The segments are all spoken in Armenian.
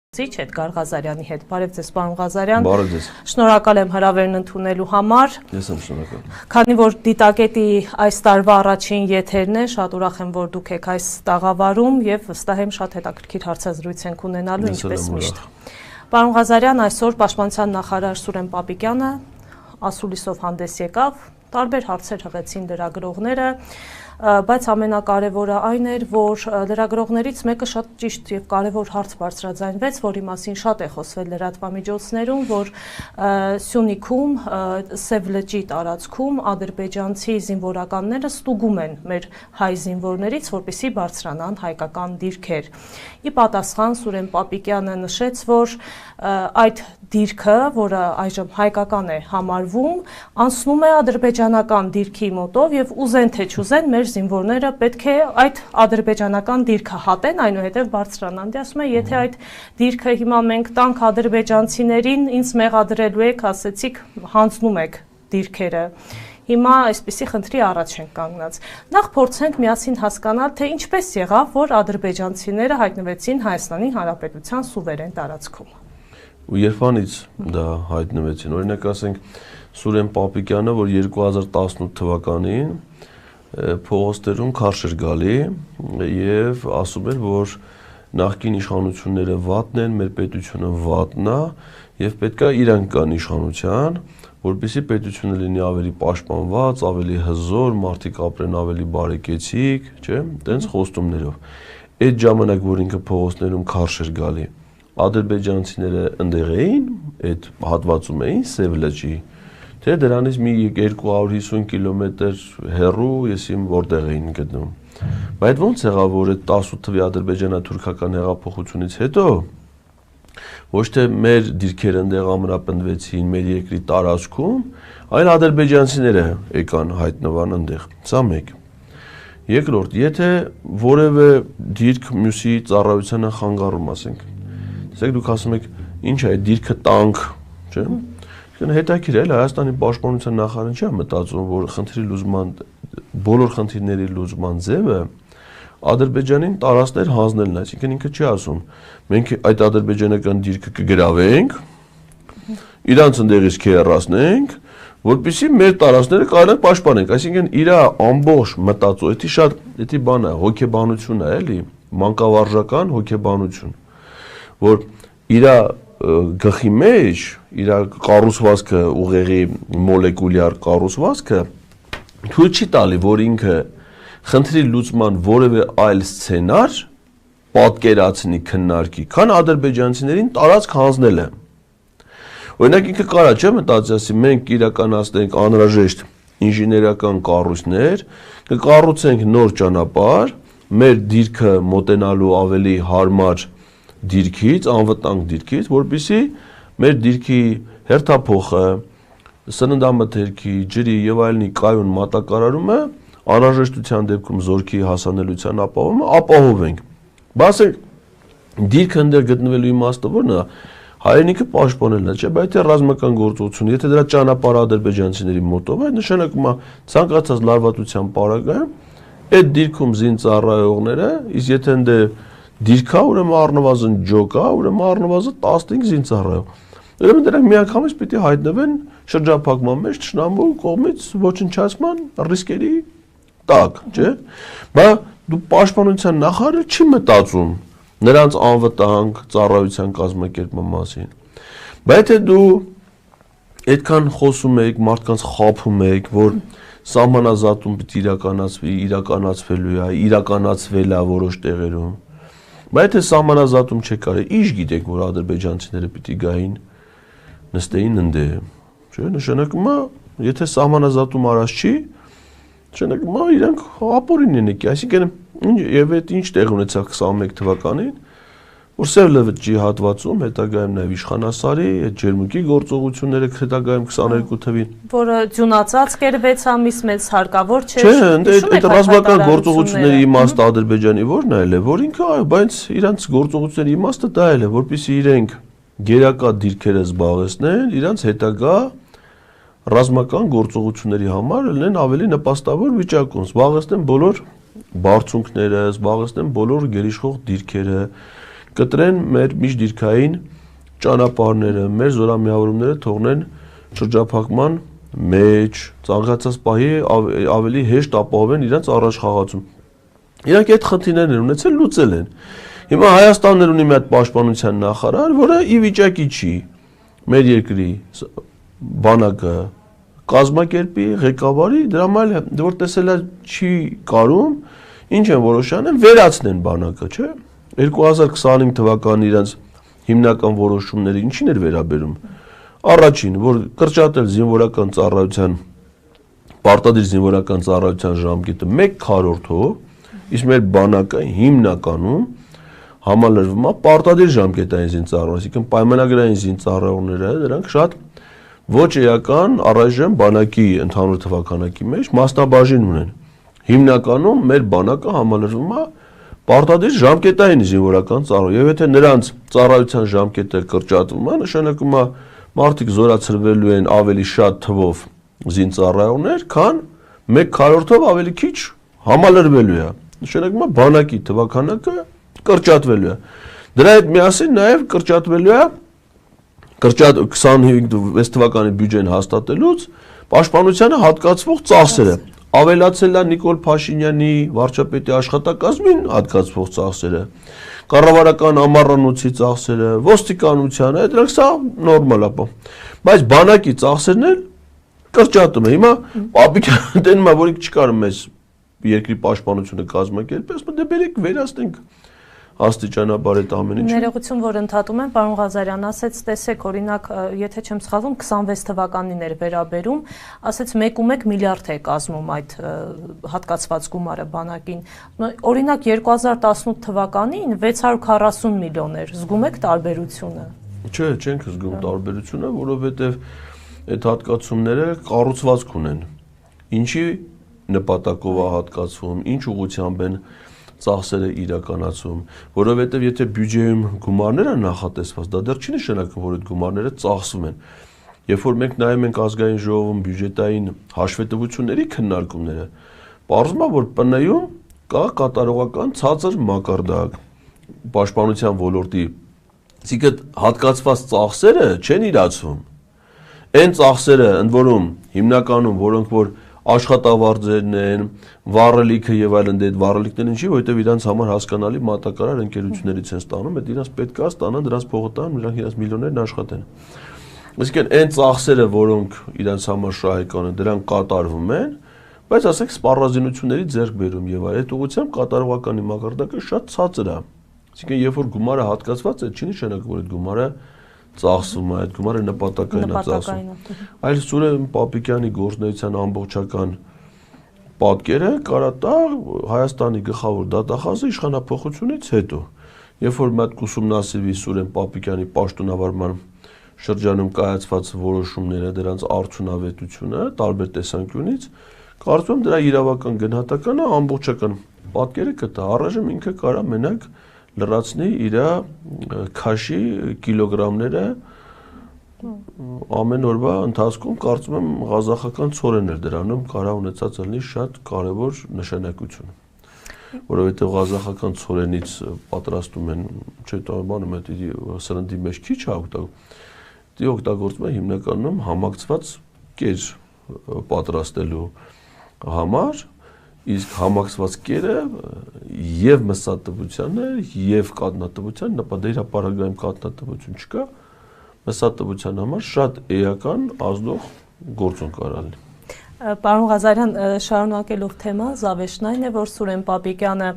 Էդգար Ղազարյանի հետ։ Բարև ձեզ, պարոն Ղազարյան։ Բարև ձեզ։ Շնորհակալ եմ հրավերն ընդունելու համար։ Ես եմ շնորհակալ։ Քանի որ Դիտակետի այս տարվա առաջին եթերն է, շատ ուրախ եմ, որ դուք եք այս տաղավարում եւ վստահ եմ շատ հետաքրքիր հարցազրույց ենք ունենալու, ինչպես միշտ։ Պարոն Ղազարյան, այսօր Պաշտպանության նախարար Սուրեն Պապիկյանը ասուլիսով հանդես եկավ, տարբեր հարցեր հղեցին լրագրողները, բայց ամենակարևորը այն էր, որ լրագրողներից մեկը շատ ճիշտ եւ կարևոր հարց բարձրաձայնվեց, որի մասին շատ է խոսվել լրատվամիջոցներում, որ Սյունիքում, Սև լճի տարածքում ադրբեջանցի զինվորականները ստուգում են մեր հայ զինվորներից, որպեսզի բարձրանան հայկական դիրքեր։ Ի պատասխան Սուրեն Պապիկյանը նշեց, որ այդ դիրքը, որը այժմ հայկական է համարվում, անցնում է ադրբեջանական դիրքի մոտով եւ ուզեն թե չուզեն մեր զինվորները պետք է այդ ադրբեջանական դիրքը հատեն, այնուհետև բարձրանան։ Դե ասում է, եթե այդ դիրքը հիմա մենք տանք ադրբեջանցիներին, ինձ մեղադրելու եք, ասեցիք, հանձնում եք դիրքերը։ Հիմա այսպիսի խնդրի առաջ ենք կանգնած։ Նախ փորձենք միասին հասկանալ, թե ինչպես եղավ, որ ադրբեջանցիները հայտնվեցին Հայաստանի Հանրապետության սուվերեն տարածքում։ Ու երբանից դա հայտնվեցին։ Օրինակ ասենք Սուրեն Պապիկյանը, որ 2018 թվականին փողոցներում քարշ էր գալի եւ ասում էր, որ նախկին իշխանությունները վատն են, մեր պետությունը վատն է եւ պետքա իրանք կան իշխանության, որպեսզի պետությունը լինի ավելի պաշտպանված, ավելի հզոր, մարդիկ ապրեն ավելի բարեկեցիկ, չէ՞, տենց խոստումներով։ Այդ ժամանակ, որ ինքը փողոցներում քարշ էր գալի, ադրբեջանցիները ընդեղ էին, այդ հատվածում էին Սև լճի, թե դրանից մի 250 կիլոմետր հեռու, եսիմ որտեղ էին գտնում։ Բայց ո՞նց եղավ, որ այդ 18 թվականի ադրբեջանա-թուրքական հեղափոխությունից հետո ոչ թե մեր դիրքերը ընդեղ ամրապնդվեցին մեր երկրի տարածքում, այլ ադրբեջանցիները եկան հայտնվան ընդեղ։ Սա մեկ։ Երկրորդ, եթե որևէ դիրք մյուսի ծառայությանը խանգարում, ասենք, տեսեք դուք ասում եք, ինչ է, դիրքը տանք, չէ՞։ Հետաքրքիր է, Հայաստանի պաշտպանության նախարարը չի մտածում, որ խնդրի լուծման բոլոր խնդիրների լուծման ձևը Ադրբեջանին տարածքներ հանձնելն է, այսինքն ինքը չի ասում, մենք այդ ադրբեջանական դիրքը կգրավենք, իրանց ընդեղից կհեռացնենք, որպեսզի մեր տարածքները կարողանանք պաշտպանենք, այսինքն իր ամբողջ մտածո, դա բան է, հոգեբանություն է, էլի, մանկավարժական հոգեբանություն, որ իր գլխի մեջ, իր կառուցվածքը, ուղեղի մոլեկուլյար կառուցվածքը թույլ չի տալի, որ ինքը խնդրի լուծման որևէ այլ սցենար պատկերացնի, քննարկի, քան ադրբեջանցիներին տարածք հանձնելը։ Օրինակ ինքը կարա չէ մտածի, ասի մենք իրականացնենք անհրաժեշտ ինժեներական կառույցներ, կկառուցենք նոր ճանապարհ, մեր դիրքը մոտենալու ավելի հարմար դիրքից, անվտանգ դիրքից, որպեսզի մեր դիրքի հերթափոխը, սննդամթերքի, ջրի եւ այլնի կայուն մատակարարումը անհրաժեշտության դեպքում զորքի հասանելիության ապահովումը ապահովենք։ Բայց դիրքը ընդեր գտնվելու իմաստը ո՞րն է, հայրենիքը պաշտպանելն է, չէ՞, բայց եթե ռազմական գործողություն, եթե դրա ճանապարհը ադրբեջանցիների մոտով է, նշանակում է ցանկացած լարվածության պարագայում այդ դիրքում զինծառայողները, իսկ եթե ընդե դիրքա, ուրեմն առնվազն ջոկա, ուրեմն առնվազն 15 զինծառայող։ Ուրեմն դրանք միանգամից պիտի հայտնվեն շրջափակման մեջ թշնամու կողմից ոչնչացման ռիսկերի տակ, չէ՞։ Բայց դու պաշտպանության նախարարը չի մտածում նրանց անվտանգ ծառայության կազմակերպման մասին։ Բայց եթե դու այդքան խոսում եք, մարդկանց խաբում եք, որ սահմանազատում պիտի իրականացվի, իրականացվելու է, իրականացվել է որոշ տեղերում։ Բայց եթե սահմանազատում չեք արել, ինչ գիտեք, որ ադրբեջանցիները պիտի գային, նստեին ընդեղ, չէ՞, նշանակում է, եթե սահմանազատում արած չի, նշանակում է իրանք ապօրին են եկի, այսինքն եւ այդ ինչ տեղ ունեցավ 21 թվականին, որ Սև լճի հատվածում հետագայում նաեւ Իշխանասարի այդ ջերմուկի գործողությունները հետագայում 22 թվին, որը ձյունացած կեր 6 ամիս մեծ հարկավոր չէր։ Չէ, այդ ռազմական գործողությունների իմաստը Ադրբեջանի ո՞րն է, որ ինքը, այո, բայց իրանց գործողությունների իմաստը դա է, որպեսզի իրենք գերակա դիրքերը զբաղեցնեն, իրանց հետագա ռազմական գործողությունների համար լինեն ավելի նպաստավոր վիճակում, զբաղեցնեն բոլոր բարձունքները, զբաղեցնեն բոլոր գերիշխող դիրքերը, կտրեն մեր միջդիրքային ճանապարհները, մեր զորամիավորումները թողնեն շրջափակման մեջ, ցանկացած պահի ավելի հեշտ ապահովեն իրենց առաջխաղացում։ Իրանք այդ խնդիրներն են ունեցել, լուծել են։ Հիմա Հայաստանն ունի մի հատ պաշտպանության նախարար, որը ի վիճակի չի մեր երկրի բանակը կազմակերպի, ղեկավարի, դրա մալ որ տեսել է չի կարում, ինչ են որոշան են վերացնեն բանակը, չէ՞։ 2025 թվականի իրենց հիմնական որոշումները ինչին էր վերաբերում։ Առաջին, որ կրճատել զինվորական ծառայության պարտադիր զինվորական ծառայության ժամկետը 1/4-ով, իսկ մեր բանակը հիմնականում համալրվում է պարտադիր ժամկետային զինծառայողներ, այսինքն պայմանագրային զինծառայողները, դրանք շատ ոչ էական առայժմ բանակի ընդհանուր թվականակի մեջ մասնաբաժին ունեն։ Հիմնականում մեր բանակը համալրվում է պարտադիր ժամկետային զինվորական ծառայող, եւ եթե նրանց ծառայության ժամկետը կրճատվում է, նշանակում է մարդիկ զորացրվելու են ավելի շատ թվով զինծառայողներ, քան 1/4-ով ավելի քիչ համալրվելու է։ Նշանակում է բանակի թվականակը կրճատվելու է։ Դրա հետ միասին նաև կրճատվելու է 25 թվականի բյուջեն հաստատելուց պաշտպանությանը հատկացվող ծախսերը։ Ավելացել է Նիկոլ Փաշինյանի վարչապետի աշխատակազմին հատկացվող ծախսերը, կառավարական ամառանոցի ծախսերը, ոստիկանությանը, դրանք սա նորմալ է, բայց բանակի ծախսերն էլ կրճատում է։ Հիմա Պապիկյանը տենում է, որ չկարում մեզ երկրի պաշտպանությունը կազմակերպել, ասում դե բերեք վերացնենք աստիճանաբար այդ ամեն ինչը։ Ներողություն, որ ընդհատում եմ, պարոն Ղազարյան, ասեց, տեսեք, օրինակ, եթե չեմ սխալվում, 26 թվականին էր վերաբերում, ասեց 1.1 միլիարդ է կազմում այդ հատկացված գումարը բանակին։ Օրինակ 2018 թվականին 640 միլիոն էր։ Զգում եք տարբերությունը։ Չէ, չենք զգում տարբերությունը, որովհետև այդ հատկացումները կառուցվածք ունեն։ Ինչի նպատակով է հատկացվում, ինչ ուղղությամբ են ծախսերը իրականացում, որովհետև եթե բյուջեում գումարներ են նախատեսված, դա դեռ չի նշանակում, որ այդ գումարները ծախսվում են։ Երբ որ մենք նայում ենք ազգային ժողովում բյուջետային հաշվետվությունների քննարկումները, պարզվում է, որ ՊՆ-ում կա կատարողական ցածր մակարդակ պաշտպանության ոլորտի, այսինքն հատկացված ծախսերը չեն իրացվում։ Այն ծախսերը, ընդ որում հիմնականում, որոնք որ աշխատավարձերն են, վառելիքը եւ այլն, այդ վառելիքները ինչի, որովհետեւ իրանց համար հասկանալի մատակարար ընկերություններից են ստանում, այդ իրանց պետք է ստանան, դրանց փողը տան, նրանք իրանց միլիոններն աշխատեն։ Այսինքն այն ծախսերը, որոնք իրանց համար շահեկան են, դրանք կատարվում են, բայց ասենք սպառազինությունների ձեռքբերում եւ այդ ուղղությամբ կատարողականի մակարդակը շատ ցածր է։ Այսինքն երբ որ գումարը հատկացված է, չի նշանակում, որ այդ գումարը ծախսվում է, այդ գումարը նպատակային է ծախսվում։ Այլ Սուրեն Պապիկյանի գործունեության ամբողջական պատկերը կարա տա Հայաստանի գլխավոր դատախազի իշխանափոխությունից հետո, երբ որ մատ ուսումնասիրվի Սուրեն Պապիկյանի պաշտոնավարման շրջանում կայացված որոշումները, դրանց արդյունավետությունը տարբեր տեսանկյունից, կարծում եմ դրա իրավական գնահատականը ամբողջական պատկերը կտա։ Առայժմ ինքը կարա մենակ լրացնի իր քաշի կիլոգրամները ամեն օրվա ընթացքում, կարծում եմ ղազախական ցորեն էր դրանում կարա ունեցած լինի շատ կարևոր նշանակություն, որովհետև ղազախական ցորենից պատրաստում են, չէ՞ բանում է սրնդի մեջ քիչ է օգտագործում է հիմնականում համակցված կեր պատրաստելու համար, իսկ համակցված կերը եւ մսատվությանը եւ կատնատվության նպատակապարագայում կատնատվություն չկա, մսատվության համար շատ էական ազդող գործոն կարա լինի։ Պարոն Ղազարյան, շարունակելով թեման, զավեշտն այն է, որ Սուրեն Պապիկյանը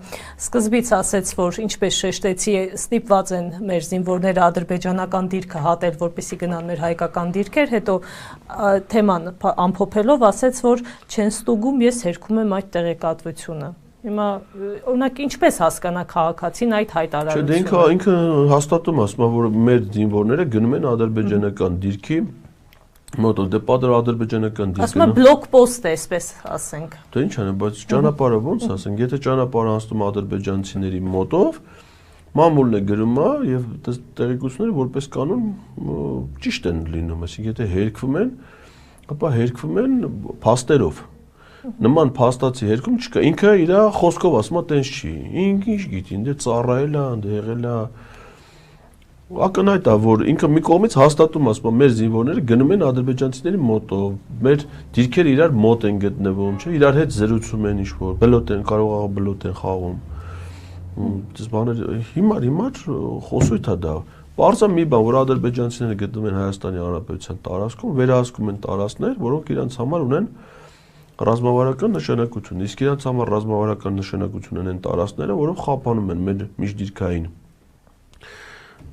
սկզբից ասեց, որ ինչպես շեշտեցի, ստիպված են մեր զինվորները ադրբեջանական դիրքը հատել, որպեսզի գնան մեր հայկական դիրքեր, հետո թեման ամփոփելով ասեց, որ չեն ստուգում, ես հերքում եմ այդ տեղեկատվությունը։ Հիմա օրինակ ինչպես հասկանա քաղաքացին այդ հայտարարությունը։ Չէ, ինքը հաստատում ասում է, որ մեր զինվորները գնում են ադրբեջանական դիրքի մոտով, դե պատր ադրբեջանական դիրքը։ Ասում է բլոկպոստ է, այսպես ասենք։ Դե ինչ անեն, բայց ճանապարհը ոնց ասենք, եթե ճանապարհը անցնում ադրբեջանցիների մոտով, մամուլն է գրում է եւ տեղեկությունները որպես կանոն ճիշտ են լինում, այսինքն եթե հերկվում են, ապա հերկվում են փաստերով։ Նման փաստացի հերքում չկա, ինքը իր խոսքով ասում է տենց չի։ Ինչ գիտի, դե ծառայել է, դե եղել է ակնհայտ է, որ ինքը մի կողմից հաստատում ասում, մեր զինվորները գնում են ադրբեջանցիների մոտով, մեր դիրքերը իրար մոտ են գտնվում, չէ, իրար հետ զրուցում են ինչ-որ, բլոտ են, կարող է բլոտ են խաղում։ Դες բաներ հիմար խոսույթ է դա։ Պարզա մի բան, որ ադրբեջանցիները գտնվում են Հայաստանի Հանրապետության տարածքում, վերահսկում են տարածքներ, որոնք իրանց համար ունեն ռազմավարական նշանակություն, իսկ իրանց համար ռազմավարական նշանակություն ունեն տարածքները, որոնք խափանում են մեր միջդիրքային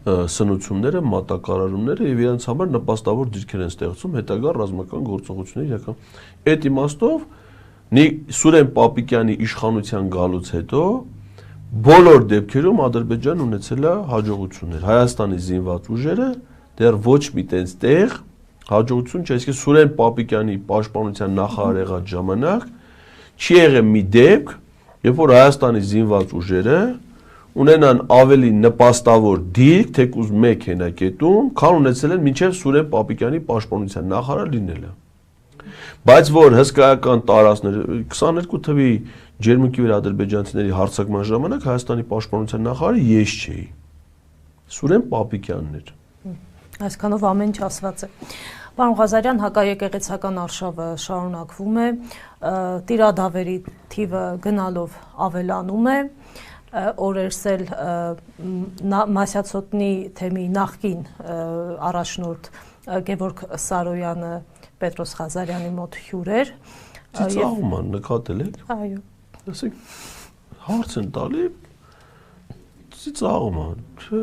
սնուցումները, մատակարարումները եւ իրանց համար նպաստավոր դիրքեր են ստեղծում հետագա ռազմական գործողությունների իրական։ Այդ իմաստով Սուրեն Պապիկյանի իշխանության գալուց հետո բոլոր դեպքերում Ադրբեջանն ունեցել է հաջողություններ։ Հայաստանի զինված ուժերը դեռ ոչ մի տենց տեղ հաջողություն չէ, իսկ Սուրեն Պապիկյանի պաշտպանության նախարար եղած ժամանակ չի եղել մի դեպք, երբ որ Հայաստանի զինված ուժերը ունենան ավելի նպաստավոր դիրք, թեկուզ մեկ հենակետում, քան ունեցել են մինչև Սուրեն Պապիկյանի պաշտպանության նախարար լինելը։ Բայց որ հսկայական տարածքներ 22 թվի ջերմուկի վրա ադրբեջանցիների հարձակման ժամանակ Հայաստանի պաշտպանության նախարարը ես չէի։ Սուրեն Պապիկյանն էր։ Այսքանով ամեն ինչ ասված է։ Պարոն Ղազարյան, հակաեկեղեցական արշավը շարունակվում է, տիրադավերի թիվը գնալով ավելանում է, օրերս էլ Մասյացոտնի թեմի նախկին առաջնորդ Գևորգ Սարոյանը Պետրոս Ղազարյանի մոտ հյուր էր։ Ծիծաղում են, նկատել եք։ Այո։ Ասեք, հարց են տալի, ծիծաղում են, չէ,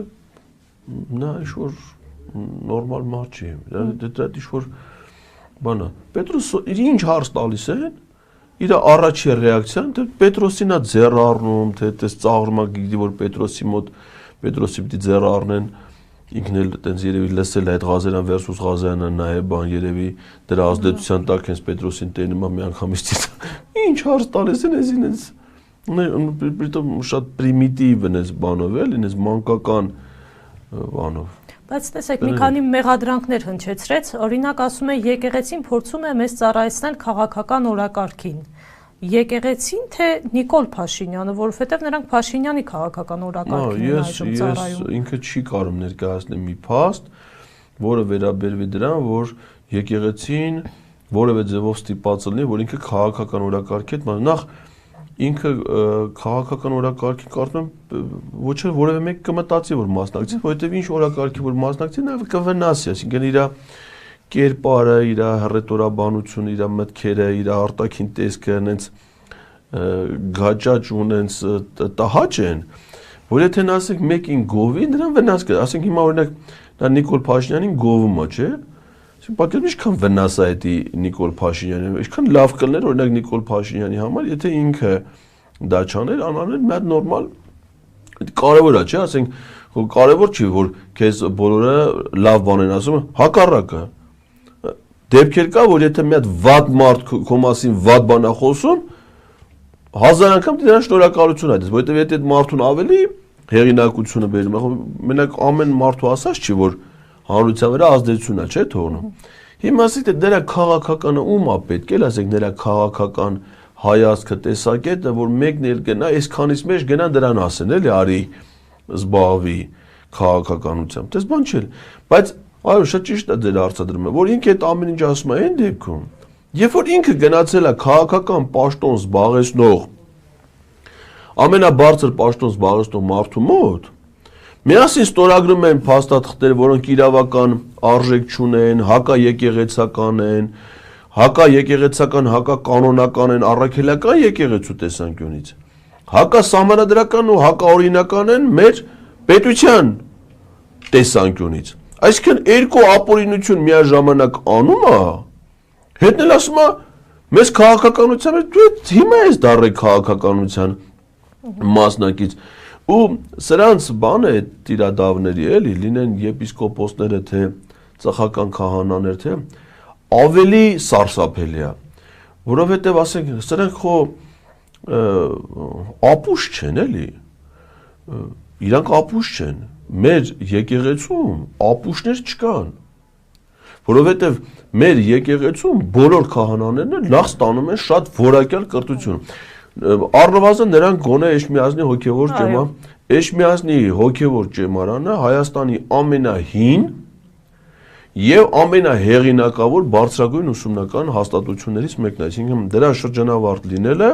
նա ինչ-որ նորմալ մարդ չի, դա ինչ-որ բան է։ Պետրոսը ինչ հարց տալիս են, իր առաջի ռեակցիան, թե Պետրոսին է ձեռ առնում, թե այդպես ծաղրում է, գիտի, որ Պետրոսի մոտ, Պետրոսի պիտի ձեռ առնեն, ինքն էլ տենց երևի լսել է այդ Ղազարյան versus Ղազարյանը նայե բան երևի դրա ազդեցության տակ հենց Պետրոսին տենում է մի անգամից ինչ հարց տալիս են ես ինձ շատ պրիմիտիվ են այս բանով էլ ինձ մանկական բանով Բայց տեսեք մի քանի մեղադրանքներ հնչեցրեց օրինակ ասում է եկեղեցին փորձում է մեզ ծառայեցնել քաղաքական օրակարգին Եկեղեցին թե Նիկոլ Փաշինյանը, որովհետև նրանք Փաշինյանի քաղաքական օրակարգին են այժմ ծառայում։ Ես ինքը չի կարող ներկայացնել մի փաստ, որը վերաբերվի դրան, որ եկեղեցին որևէ ձևով ստիպված լինի, որ ինքը քաղաքական օրակարգի հետ նախ ինքը քաղաքական օրակարգի կարծում ոչ էլ որևէ մեկ կմտածի, որ մասնակցի, որովհետև ինչ օրակարգի որ մասնակցի, նա կվնասի, այսինքն իր կերպարը, իր հռետորաբանությունը, իր մտքերը, իր արտաքին տեսքը հենց գաճաճ ունենց տահաճ են, որ եթե նա ասենք մեկին գովի, նրան վնաս կա, ասենք հիմա օրինակ դա Նիկոլ Փաշինյանին գովում է, չէ՞։ Այսինքն պատկերացրու ինչքան վնաս է դա Նիկոլ Փաշինյանին, ինչքան լավ կլներ օրինակ Նիկոլ Փաշինյանի համար, եթե ինքը դա չաներ, անաներ մի հատ նորմալ կարևոր է, չէ՞, ասենք կարևոր չի, որ քեզ բոլորը լավ բան են ասում, հակառակը Դեպքեր կա, որ եթե մի հատ վատ մարդ քո մասին վատ բան է խոսում, 1000 անգամ դրան շնորհակալություն այդպես, որովհետև եթե այդ մարդուն ավելի հեղինակությունը բերում է, մենակ ամեն մարդու ասած չի, որ հանրության վրա ազդեցություն է, չէ՞ թողնում։ Հիմա ասեք թե դրա քաղաքականը ում է պետք է, ասեք նրա քաղաքական հայացքը, տեսակետը, որ մեկն էլ գնա, այսքանից մեջ գնան դրան ասեն, էլի արի զբաղվի քաղաքականությամբ։ Դες բան չէ, բայց Այո, շատ ճիշտ է ձեր հարցադրումը, որ ինքը այդ ամեն ինչ ասում է այն դեպքում, երբ որ ինքը գնացել է քաղաքական պաշտոն զբաղեցնող, ամենաբարձր պաշտոն զբաղեցնող մարդու մոտ, միասին ստորագրում են փաստաթղթեր, որոնք իրավական արժեք չունեն, հակաեկեղեցական են, հակականոնական են, առաքելական եկեղեցու տեսանկյունից, հակասահմանադրական ու հակաօրինական են մեր պետության տեսանկյունից։ Այսինքն երկու ապօրինություն միաժամանակ անում է, հետն էլ ասում է, մեզ քաղաքականության դու հիմա ես դառել քաղաքականության մասնակից ու սրանց բանը է տիրադավների էլի լինեն եպիսկոպոսները թե ծխական քահանաներ թե ավելի սարսափելի է, որովհետև ասենք սրանք խո ապուշ չեն էլի, իրանք ապուշ չեն Մեր եկեղեցում ապուշներ չկան, որովհետև մեր եկեղեցում բոլոր քահանաներն լավ ստանում են շատ որակյալ կրթություն։ առնվազն նրանք գոնե Էջմիածնի հոգևոր ճեմարան, Էջմիածնի հոգևոր ճեմարանը Հայաստանի ամենահին եւ ամենահեղինակավոր բարձրագույն ուսումնական հաստատություններից մեկն է, այսինքն դրա շրջանավարտ լինելը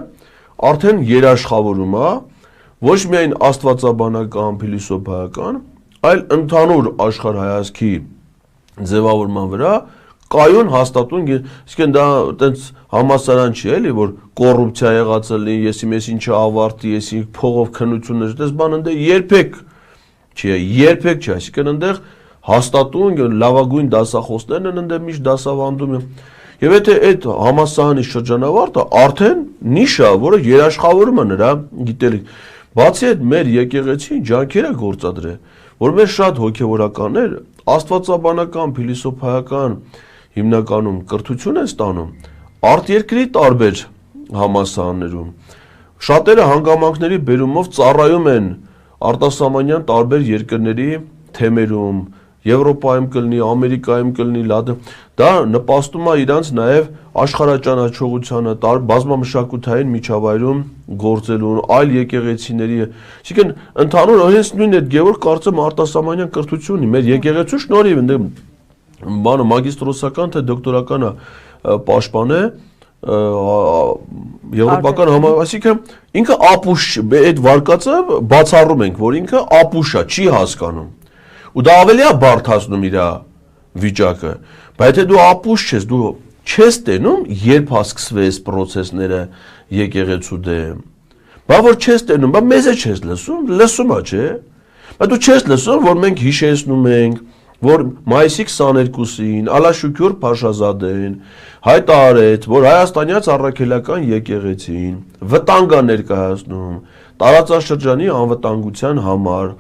արդեն երաշխավորում է ոչ միայն աստվածաբանական, փիլիսոփայական, այլ ընդհանուր աշխարհայացքի ձևավորման վրա կայուն հաստատուն, իսկեն դա այտենց համասարան չի էլի, որ կոռուպցիա եղածը լինի, եսի մեզ ինչը ավարտի, եսի փողով քննություններ, այդպես բան ընդ երբեք չի, այսինքն այնտեղ հաստատուն լավագույն դասախոսներն են ընդ միշտ դասավանդում են։ Եվ եթե այդ համասարանի շրջանավարտը արդեն նիշա, որը երաշխավորում է նրա գիտելիք։ Բացի այդ մեր եկեղեցին ջանքեր է գործադրել, որ մեր շատ հոգևորականներ աստվածաբանական, փիլիսոփայական հիմնականում կրթություն են ստանում արտերկրի տարբեր համալսարաններում։ Շատերը հանգամանքների բերումով ծառայում են արտասահմանյան տարբեր երկրների թեմերում, Եվրոպայում կլինի, Ամերիկայում կլինի, դա նպաստում է իրանց նաև աշխարհաճանաչողությանը, բազմամշակութային միջավայրում գործելուն, այլ եկեղեցիների, այսինքն ընդհանուր հենց նույն այդ Գևորգ կարծեմ արտասահմանյան կրթությունն է, մեր եկեղեցու շնորհիվ բանը մագիստրոսական թե դոկտորական պաշտպան է եվրոպական այսինքն ինքը ապուշ այդ վարկածը բացառում ենք, որ ինքը ապուշ է, չի հասկանում։ Ու դա ավելի է բարդացնում իր վիճակը, բայց եթե դու ապուշ ես, դու չես տենում, երբ հասկսվի այս process-ները եկեղեցու դեմ։ Բա որ չես տենում, բա մեզ է չես լսում, լսում է, չէ։ Բայց դու չես լսում, որ մենք հիշեցնում ենք, որ մայիսի 22-ին Ալաշուքյուր Փաշազադեն հայտարարեց, որ հայաստանյաց առաքելական եկեղեցին վտանգ է ներկայացնում տարածաշրջանի անվտանգության համար,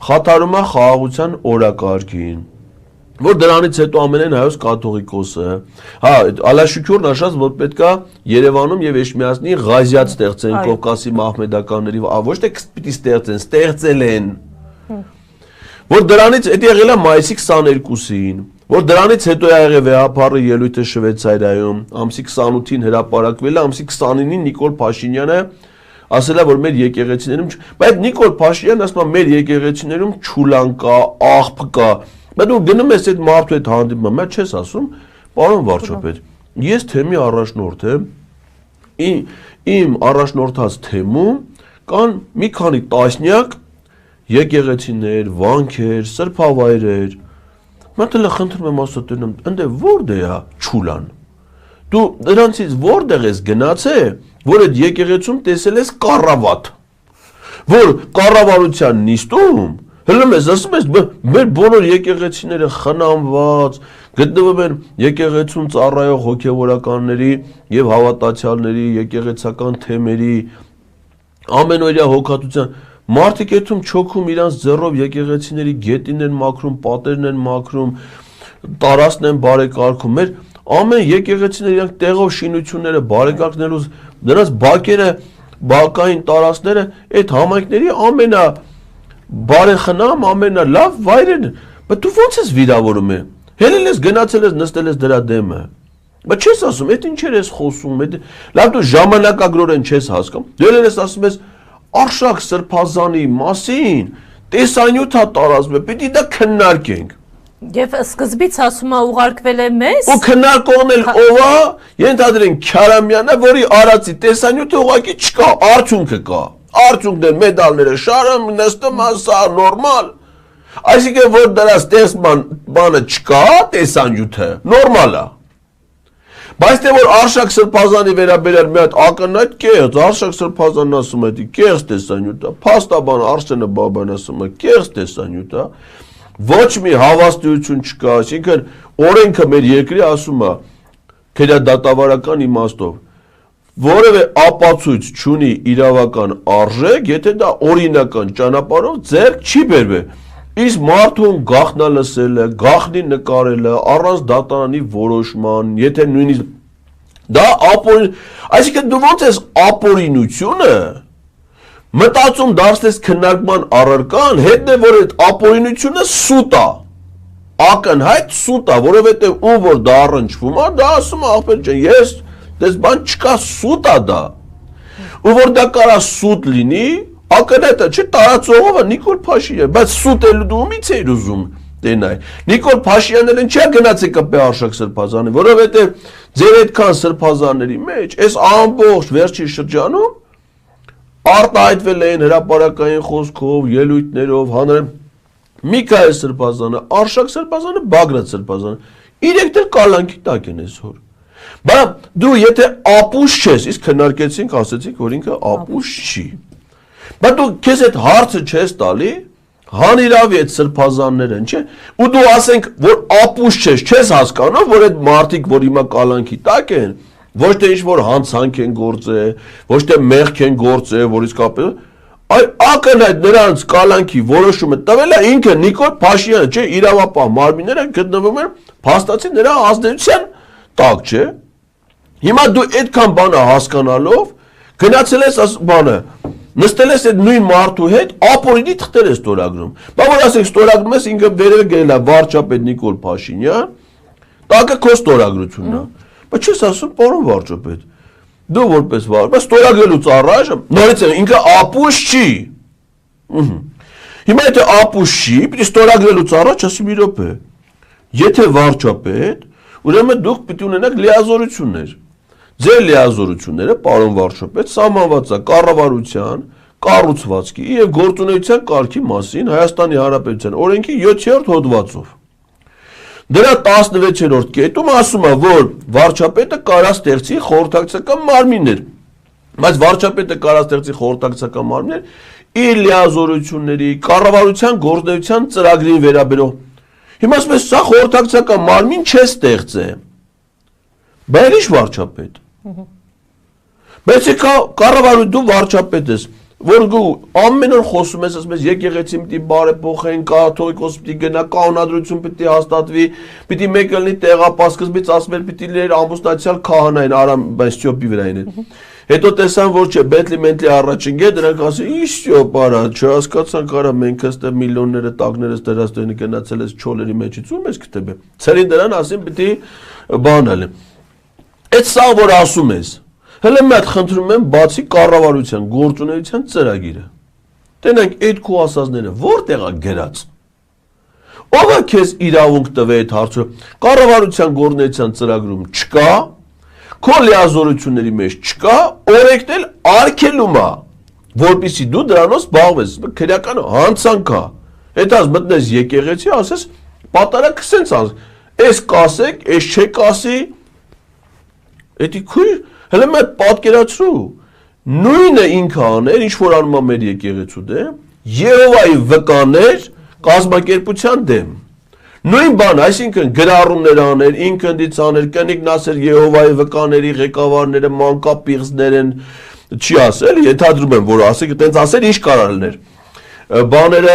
խաթարում է խաղաղության օրակարգին, որ դրանից հետո ամենայն հայոց կաթողիկոսը, Ալաշուքյուրն ասաց, որ պետքա Երևանում եւ Էջմիածնի Ղազիատ ստեղծեն Կովկասի մահմեդականների, ոչ թե պիտի ստեղծեն, ստեղծել են, որ դրանից այդ եղել է մայիսի 22-ին, որ դրանից հետո եղել է վեհապարի ելույթը Շվեյցարիայում, ամսի 28-ին հրապարակվել է, ամսի 29-ին Նիկոլ Փաշինյանը ասել է, որ մեր եկեղեցիներում, բայց Նիկոլ Փաշինյանն ասում է, մեր եկեղեցիներում չուլան կա, աղբ կա, բայց դու գնում ես այդ մարդու հետ հանդիպում, բայց չես ասում, պարոն վարչապետ, ես թեմի առաջնորդ եմ, իմ առաջնորդած թեմում կան մի քանի տասնյակ եկեղեցիներ, վանքեր, սրբավայրեր, մատելը խնդրում եմ ասոտերնեմ, ընդ որտե է չուլան, դու դրանցից որտեղ ես գնացել, որ այդ եկեղեցում տեսել ես կառավատ, որ կառավարության նիստում, հլում ես, ասում ես, մեր բոլոր եկեղեցիները խնամված, գտնվում են եկեղեցում ծառայող հոգևորականների և հավատացյալների, եկեղեցական թեմերի, ամենօրյա հոգատության, մարդիկ եթում չոքում իրանց ձեռով եկեղեցիների գետին են մաքրում, պատերն են մաքրում, տարածքն են բարեկարգում, մեր ամեն եկեղեցիները իրանք տեղով շինությունները բարեկարգնելուց, նրանց բակերը, բակային տարածքները, այդ համայնքների ամենա բարեխնամ, ամենալավ վայրերն, բայց դու ո՞նց ես վիրավորում է, հելել ես, գնացել ես, նստել ես դրա դեմը, բայց չես ասում, այդ ինչեր ես խոսում, լավ դու ժամանակագրորեն չես հասկանում, դու ելել ես ասում ես, Արշակ Սրբազանի մասին տեսանյութ է տարածվում, պիտի դա քննարկենք։ Եվ սկզբից ասում է ուղարկվել է մեզ։ Ու քննարկողն էլ ով է, ենթադրենք Քյարամյանը, որի արածի տեսանյութը ուղղակի չկա, արդյունքը կա։ Արդյունքն էլ մեդալները շարում, նստում է, սա նորմալ։ Այսինքն որ դրա ստեղծման բանը չկա, տեսանյութը, նորմալ է։ Բայց թե որ Արշակ Սրբազանի վերաբերյալ մի հատ ակնհայտ կեղծ, Արշակ Սրբազանն ասում է, կեղծ տեսանյութ է, փաստաբան Արսենը Բաբան ասում է, կեղծ տեսանյութ է, ոչ մի հավաստիություն չկա, այսինքն օրենքը մեր երկրի ասում է, քրեադատավարական իմաստով, որևէ ապացույց չունի իրավական արժեք, եթե դա օրինական ճանապարհով ձեռք չի բերվել։ Իսկ մարդուն գաղտնալսելը, գաղտնի նկարելը, առանց դատարանի որոշման, եթե նույնիսկ դա ապօրին, այսինքն դու ոնց ես ապօրինությունը մտածում դարձնես քննարկման առարկան, հետն է որ այդ ապօրինությունը սուտ է, ակնհայտ սուտ է, որովհետև ում որ դա առնչվում է, դա ասում է ախպեր ջան, ես դες բան չկա, սուտ է դա։ ու որ դա կարա սուտ լինի, ակնհայտ չէ տարածողովը Նիկոլ Փաշինյանը, բայց սուտելու դու ումից էիր ուզում տենայ։ Նիկոլ Փաշինյանն չի գնացի կպե Արշակ Սրբազանի, որովհետև ձեր այդքան սրբազանների մեջ այս ամբողջ վերջին շրջանում արտահայտվել էին հրապարակային խոսքով, ելույթներով, հանրային Միքայել Սրբազանը, Արշակ Սրբազանը, Բագրատ Սրբազանը, իրենք դեռ կալանքի տակ են այսօր։ Բայց դու եթե ապուշ ես, իսկ քննարկեցինք, ասեցինք, որ ինքը ապուշ չի։ Բայց դու քեզ այդ հարցը չես տալի, հանիրավի այդ սրբազանները, չէ՞։ Ու դու ասենք, որ ապուշ չես հասկանում, որ այդ մարդիկ, որ հիմա կալանքի տակ են, ոչ թե ինչ-որ հանցանք են գործել, ոչ թե մեղք են գործել, որ իսկապես այլ ակնհայտ նրանց կալանքի որոշումը տվել է ինքը Նիկոլ Փաշինյանը, չէ՞, իրավապահ մարմինները գտնվում են փաստացի նրա ազդեցության տակ, չէ՞։ Հիմա դու այդքան բանը հասկանալով գնացել ես բանը, նստել ես այդ նույն մարդու հետ, ապօրինի թղթեր ես ստորագրում։ Բա որ ասենք ստորագրում ես ինքը վերևը գելա վարչապետ Նիկոլ Փաշինյան, տակը քո ստորագրությունն է։ Բայց չես ասում պարոն վարչապետ, դու որպես վարչապետ ստորագրելուց առաջ նորից ինքը ապուշ չի։ Հիմա եթե ապուշ չի, պիտի ստորագրելուց առաջ ասի մի րոպե։ Եթե վարչապետ, ուրեմն դուք պիտի ունենաք լիազորություններ։ Ձեր լիազորությունները, պարոն վարչապետ, սահմանված է կառավարության, կառուցվածքի եւ գործունեության կարգի մասին Հայաստանի Հանրապետության օրենքի 7-րդ հոդվածով։ Դրա 16-րդ կետում ասում է, որ վարչապետը կարա ստեղծի խորհրդակցական մարմիններ, բայց վարչապետը կարա ստեղծի խորհրդակցական մարմիններ իր լիազորությունների, կառավարության գործունեության ծրագրին վերաբերող։ Հիմա ասում ես, սա խորհրդակցական մարմին չէ ստեղծե։ Բայց ինչ վարչապետ։ Բայց կառավարություն դու վարչապետ ես, որ դու ամեն օր խոսում ես, ասում ես եկեղեցին պիտի բարեփոխեն, կաթողիկոս պիտի գնա, կանոնադրություն պիտի հաստատվի, պիտի մեկը լինի տեղապահ, սկզբից ասում էր պիտի լիներ ամբոստացիալ քահանային Արամ Ստյոպի վրային է։ Հետո տեսան, որ չէ, Բենտլի առաջին գե դրանք ասեն, ի Ստյոպ արա, չհասկացան կարա մենք այստեղ միլիոնները տակներս դրաստեն գնացել ես չոլերի մեջից ու մեզ կտեբե։ Ցերին դրան ասին պիտի բանալ։ Այդ սա որ ասում ես, հələ մի հատ խնդրում եմ բացի կառավարության գործունեության ծրագիրը։ Տենանք այդ քո ասածները որտեղ է գրած։ Ո՞վ է քեզ իրավունք տվել այդ հարցը։ Կառավարության գործունեության ծրագրում չկա, քո լիազորությունների մեջ չկա, օրենքն էլ արգելում է, որպեսզի դու դրանով զբաղվես։ Քրեական հանցանք է։ Հետո մտնես եկեղեցի, ասես պատարակ սենց աս։ Էս կասեք, էս չեք ասի։ Էդի քույր հələ մեկ պատկերացրու, նույնը ինքը աներ, ինչ որ անում է մեր եկեղեցու դեմ, Եհովայի վկաներ կազմակերպության դեմ։ Նույն բան, այսինքն գրառումներ աներ, ինքնից աներ, կնիկն ասեր Եհովայի վկաների ղեկավարները մանկապիղծներ են, չի ասել, ենթադրում եմ, որ ասեք, այտենց ասել ինչ կարող լիներ։ Բաները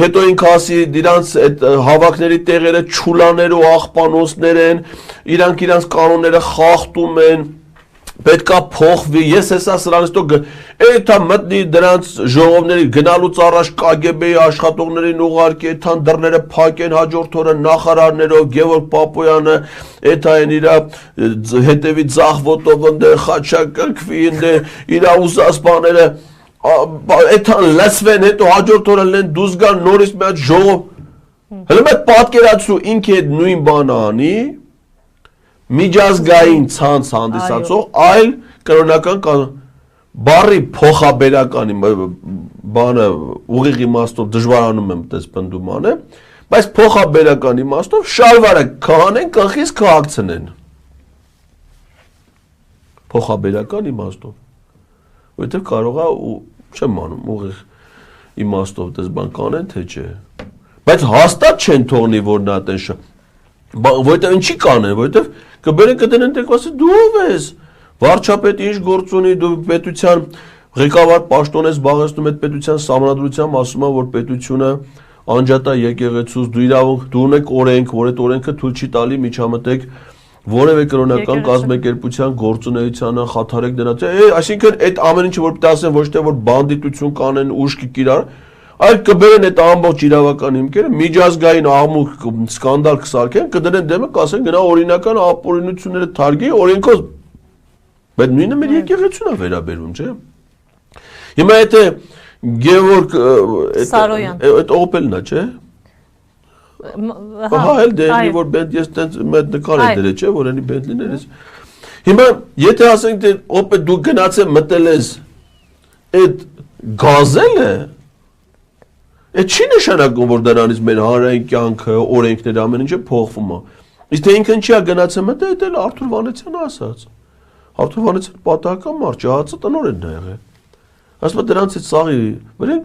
հետո ինքը ասի իրանց այդ հավաքների տեղերը չուլաներ ու աղբանոցներ են, իրանք կանոնները խախտում են, պետքա փոխվի, ես հեսա սրանից հետո էթա մտնի դրանց ժողովների գնալուց առաջ KGB-ի աշխատողներին ուղարկի, այդքան դռները փակեն հաջորդ օրը նախարարներով Գևորգ Պապոյանը, էթա են իր հետևի ձախ ոտով ընդ խաչակրկվի ընդ իր ուզած բաները այդքան լսվեն, հետո հաջորդ օրը լեն դուրս գան նորից մի հատ ժողով։ Հələ մեկ պատկերացրու ինքը այդ նույն բանը անի, միջազգային ցանց հանդիսացող այլ կրոնական բարի փոխաբերականի բանը ուղիղ իմաստով դժվարանում եմ այդպես պնդում անեմ, բայց փոխաբերական իմաստով շարվարը քահանեն կղխից քաղաքցնեն։ Փոխաբերական իմաստով։ Որտեղ կարող է չեմ անում ուղիղ իմաստով դες բան կանեն թե չէ։ Բայց հաստատ չեն թողնի որ նա այդպես որտեղ ինչի կանեն, որտեղ կբերեն կդնեն դեք ասի դու ով ես։ Վարչապետը ինչ գործ ունի, դու պետության ղեկավար պաշտոն ես զբաղեցնում այդ պետության սահմանադրությամբ ասում է որ պետությունը անջատա եկեղեցուց, դու իրավունք դու ունեք օրենք, որ այդ օրենքը թույլ չի տալի միջամտեք որևէ կրոնական կազմակերպության գործունեությանը խաթարեք դրանց։ Այսինքն այդ ամեն ինչը որ պիտի ասեն ոչ թե որ բանդիտություն կանեն, ուժ կիրար, այլ կբերեն այդ ամբողջ իրավական հիմքերը, միջազգային աղմուկ սկանդալ կսարքեն, կդնեն դեմը, կասեն գնա օրինական ապօրինությունները թարգի, օրենքով Բայց նույնը մեր եկեղեցուն է վերաբերում, չէ՞։ Հիմա եթե Գևորգ Սարոյան այդ Օպելն է, չէ՞։ Հա, էլ դե որ բենդ ես տենց մեծ նկար է դրել, չէ՞, որ այնի բենտլիներ ես։ Հիմա եթե ասենք դե Օպել դու գնաց է մտել ես այդ գազելը, այդ չի նշանակում որ դրանից մեր հանրային կյանքը, օրենքները ամեն ինչը փոխվում է։ Իսկ թե ինքն չի գնաց է մտել, դա էլ Արթուր Վանեցյանը ասաց։ Արթուր Վանեցյանը պատահական մարդ, ջահացը տնօրենն է եղել։ Ասում դրանցից սաղի վրան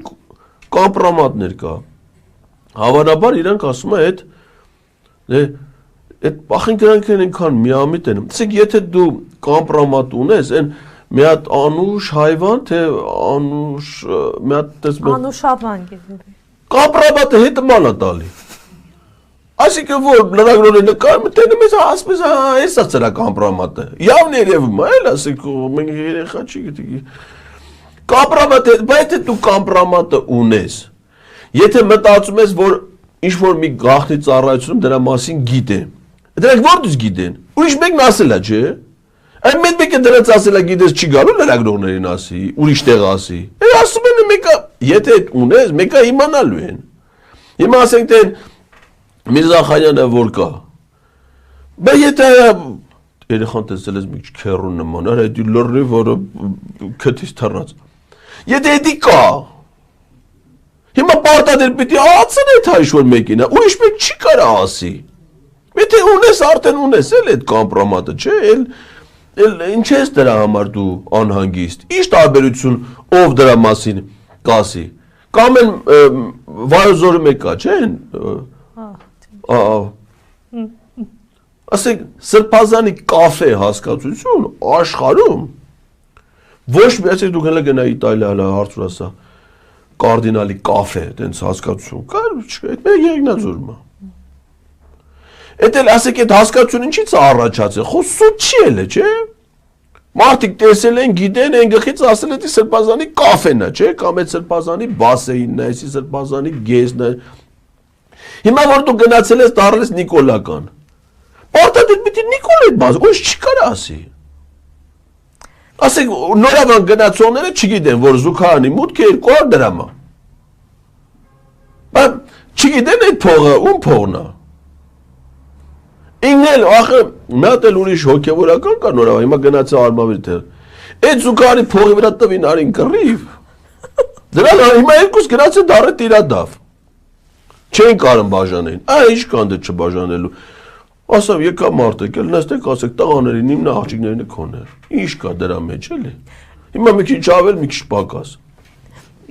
կոմպրոմատներ կա։ Հավանաբար իրանք ասում է այդ պախինքրանքն այնքան միամիտ են։ Իսկ եթե դու կոմպրոմատ ունես, այն մի հատ անուշ հայվան, թե անուշ մի հատ դες Անուշավան գիտի։ Կոմպրոմատը հետ մանա տալի։ Այսինքն որ լրագրողը նկարում տենում ես ասես էսա ծրա կոմպրոմատը։ Явно երևում է, էլ ասենք մենք երեխա չի գիտի։ Կոմպրոմատը, բայց դու կոմպրոմատը ունես։ Եթե մտածում ես, որ ինչ-որ մի գաղտնի ծառայությունում դրա մասին գիտեն, դրանք ո՞րտից գիտեն։ Ուրիշ մեկն ասել է, չէ՞։ Այն մեկը դրանց ասել է գիտես չի գալու լրագրողներին ասի, ուրիշ տեղ ասի։ Էլ ասում են մեկը, եթե ունես, մեկը իմանալու են։ Հիմա ասենք թե Միրզա Խանյանը որ կա։ Բայց եթե երեխան տեսել ես մի քիչ քերուն նման, արա դու լռնի, որը քթից թռած։ Եթե դի կա Հիմա պարտադիր պիտի ացնի թե ինչ-որ մեկին, ուրիշ մեկ չի կարա ասի։ Եթե ունես արդեն ունես էլ այդ կոմպրոմատը, չէ՞, էլ ինչ ես դրա համար դու անհանգիստ։ Ինչ տարբերություն ով դրա մասին կասի։ Կամ են վայոզորը մեկ կա, չէ՞։ Ասենք Սրբազանի կաֆե հասկացություն աշխարհում ոչ միայն դու գնա Իտալիա հարցուր ասա կարդինալի կաֆե, տենց հասկացություն կար, այդ մեր եղնաձորմա։ Էդ էլ ասեք այդ հասկացություն ինչից է առաջացել, խո սուտ չի էլ է, չէ։ Մարդիկ տեսել են, գիտեն, այն գլխից ասել է Սրբազանի կաֆեն է, չէ, կամ այդ Սրբազանի բասեինն է, այսի Սրբազանի գեզն է։ Հիմա որ դու գնացել ես դառել ես նիկոլական։ Պարտադիր պիտի Նիկոլետ բաց, ոչ չի կարա ասի։ Ասենք նորավան գնացողները չգիտեն, որ զուգարանի մուտքը 200 դրամ է։ Բայց չգիտեն այդ փողը ում փողն է։ Ինքն ախը մի հատ էլ ուրիշ հոգևորական կա նորավան, հիմա գնացել Արմավիր տեղ։ Այդ զուգարանի փողի վրա տվին արին կռիվ։ Դրան հիմա երկուս գնացել դառը տիրադավ։ Չեն կարում բաժանեն։ Ինչ կան դե չբաժանելու։ Ասավ եկա մարդը, եկել նստեք, ասեք տղաներին, իմ աղջիկներին քոներ։ Ինչ կա դրա մեջ էլի։ Հիմա մի քիչ ավել, մի քիչ պակաս։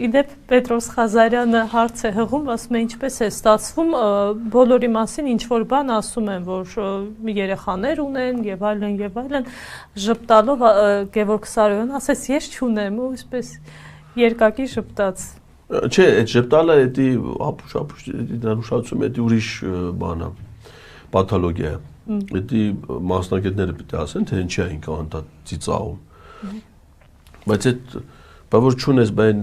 Իդեպ Պետրոս Ղազարյանը հարց է հղում, ասում է ինչպես է ստացվում, բոլորի մասին ինչ որ բան ասում են, որ երեխաներ ունեն եւ այլն, ժպտալով Գևորգ Սարոյանը ասես ես չունեմ, ու այսպես երկակի ժպտաց։ Չէ, այդ ժպտալը էդի ապուշ դրան ուշացում է, էդի ուրիշ բան է։ Պաթոլոգիա է։ Դա մասնագետները պիտի ասեն, թե ինչի այն կանտա ծիծաղում։ Բայց այդ բավոր չունես, բայն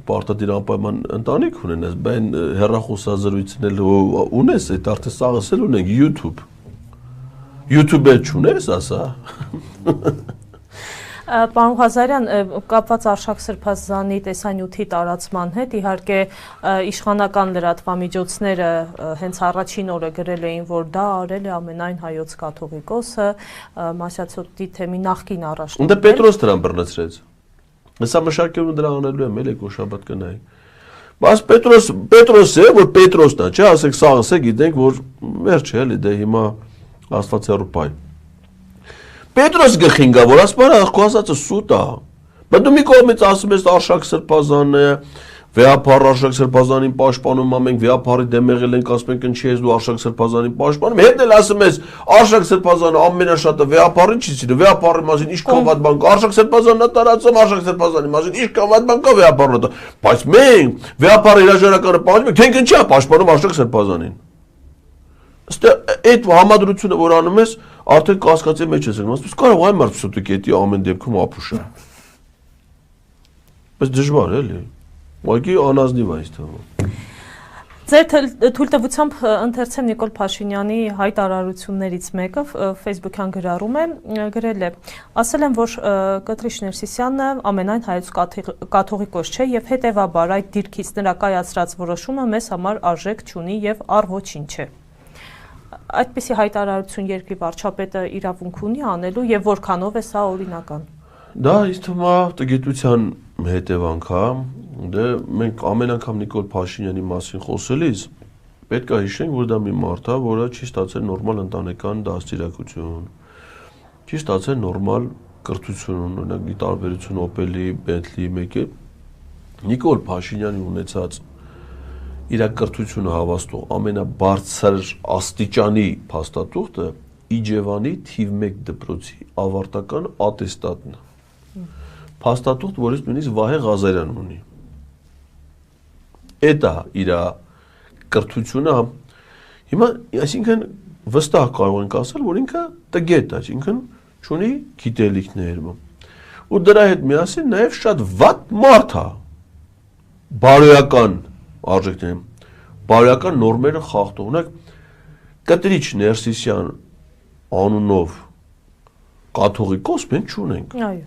պարտադիր անպայման ընտանիք ունենես, բայն հեռախոսազրույցն ունես, այդ արդեն սաղս էլ ունենք YouTube։ YouTube-ը չունես, ասա։ Պարոն Ղազարյան, կապված Արշակ Սրբազանի տեսանյութի տարածման հետ, իհարկե իշխանական լրատվամիջոցները հենց առաջին օրը գրել էին, որ դա արել է ամենայն հայոց կաթողիկոսը, Մասյացոտի թեմի նախկին առաջնորդ։ Դա Պետրոս դրան բռնեցրեց։ Հեսա մշակերում դրա անելու եմ, էլ եկո շաբաթ կնայի։ Բայց Պետրոս է, որ Պետրոսն է, չէ, ասեք սաղս է, գիտենք, որ վերջ է, էլի, դե հիմա Աստված հեռու պայ։ Պետրոս գլխին գա, որ ասում է, քո ասածը սուտ է։ Բայց դու մի կողմից ասում ես Արշակ Սրբազանը, վեհապար Արշակ Սրբազանին պաշտպանում, ամենք վեհապարի դեմ եղել ենք, ասում ենք ինչի ես դու Արշակ Սրբազանին պաշտպանում, հետն էլ ասում ես Արշակ Սրբազանը ամենաշատը վեհապարին չի սիրում, վեհապարի մասին ինչ կավատ բան կա, Արշակ Սրբազանն է տարածում, Արշակ Սրբազանի մասին ինչ կավատ բան կա վեհապարն է։ Բայց մենք վեհապարի հրաժարականը պաշտպանում ենք, թե ինչի է պաշտպանում Արշակ Սրբազանին։ Ըստ այդ համադրությունը, որ անում ես, արդեն կասկածի մեջ ես գնում, կարող այն մարդ սուտուկետի ամեն դեպքում ապուշա։ Բայց դժվար էլի։ Ուղղակի անազնիվ է ինձ թվում։ Ձեր թույլտվությամբ ընթերցեմ Նիկոլ Փաշինյանի հայտարարություններից մեկը Facebook-յան գրառում է, գրել է. ասել եմ, որ Կտրիչ Ներսիսյանը ամենայն հայոց կաթողիկոս չէ եւ հետեւաբար այդ դիրքից նրա կայացրած որոշումը մեզ համար արժեք չունի եւ առ ոչինչ է։ Այդպիսի հայտարարություն երկրի վարչապետը իրավունք ունի անելու եւ որքանով է սա օրինական։ Դա ինձ թվում է տգիտության հետևանք է, դե մենք ամեն անգամ Նիկոլ Փաշինյանի մասին խոսելիս պետք է հիշենք, որ դա մի մարդ է, որը չի ստացել նորմալ ընտանեկան դաստիարակություն, չի ստացել նորմալ կրթություն, օրինակ ի տարբերություն Opel-ի, Bentley-ի մեկը Նիկոլ Փաշինյանի ունեցած իր կրթությունը հավաստող ամենաբարձր աստիճանի փաստաթուղթը Իջևանի թիվ 1 դպրոցի ավարտական ատեստատն է։ Փաստաթուղթ, որից նույնիսկ Վահե Ղազարյանն ունի։ Էդա իր կրթությունը, հիմա, այսինքն վստահ կարող ենք ասել, որ ինքը տգետ է, այսինքն չունի գիտելիքներ։ Ու դրա հետ միասին նաև շատ վատ մարդ է։ Բարոյական արժեքներում, բարոյական նորմերը խախտող։ Օրինակ Կտրիչ Ներսիսյան անունով կաթողիկոս մենք չունենք։ Այո։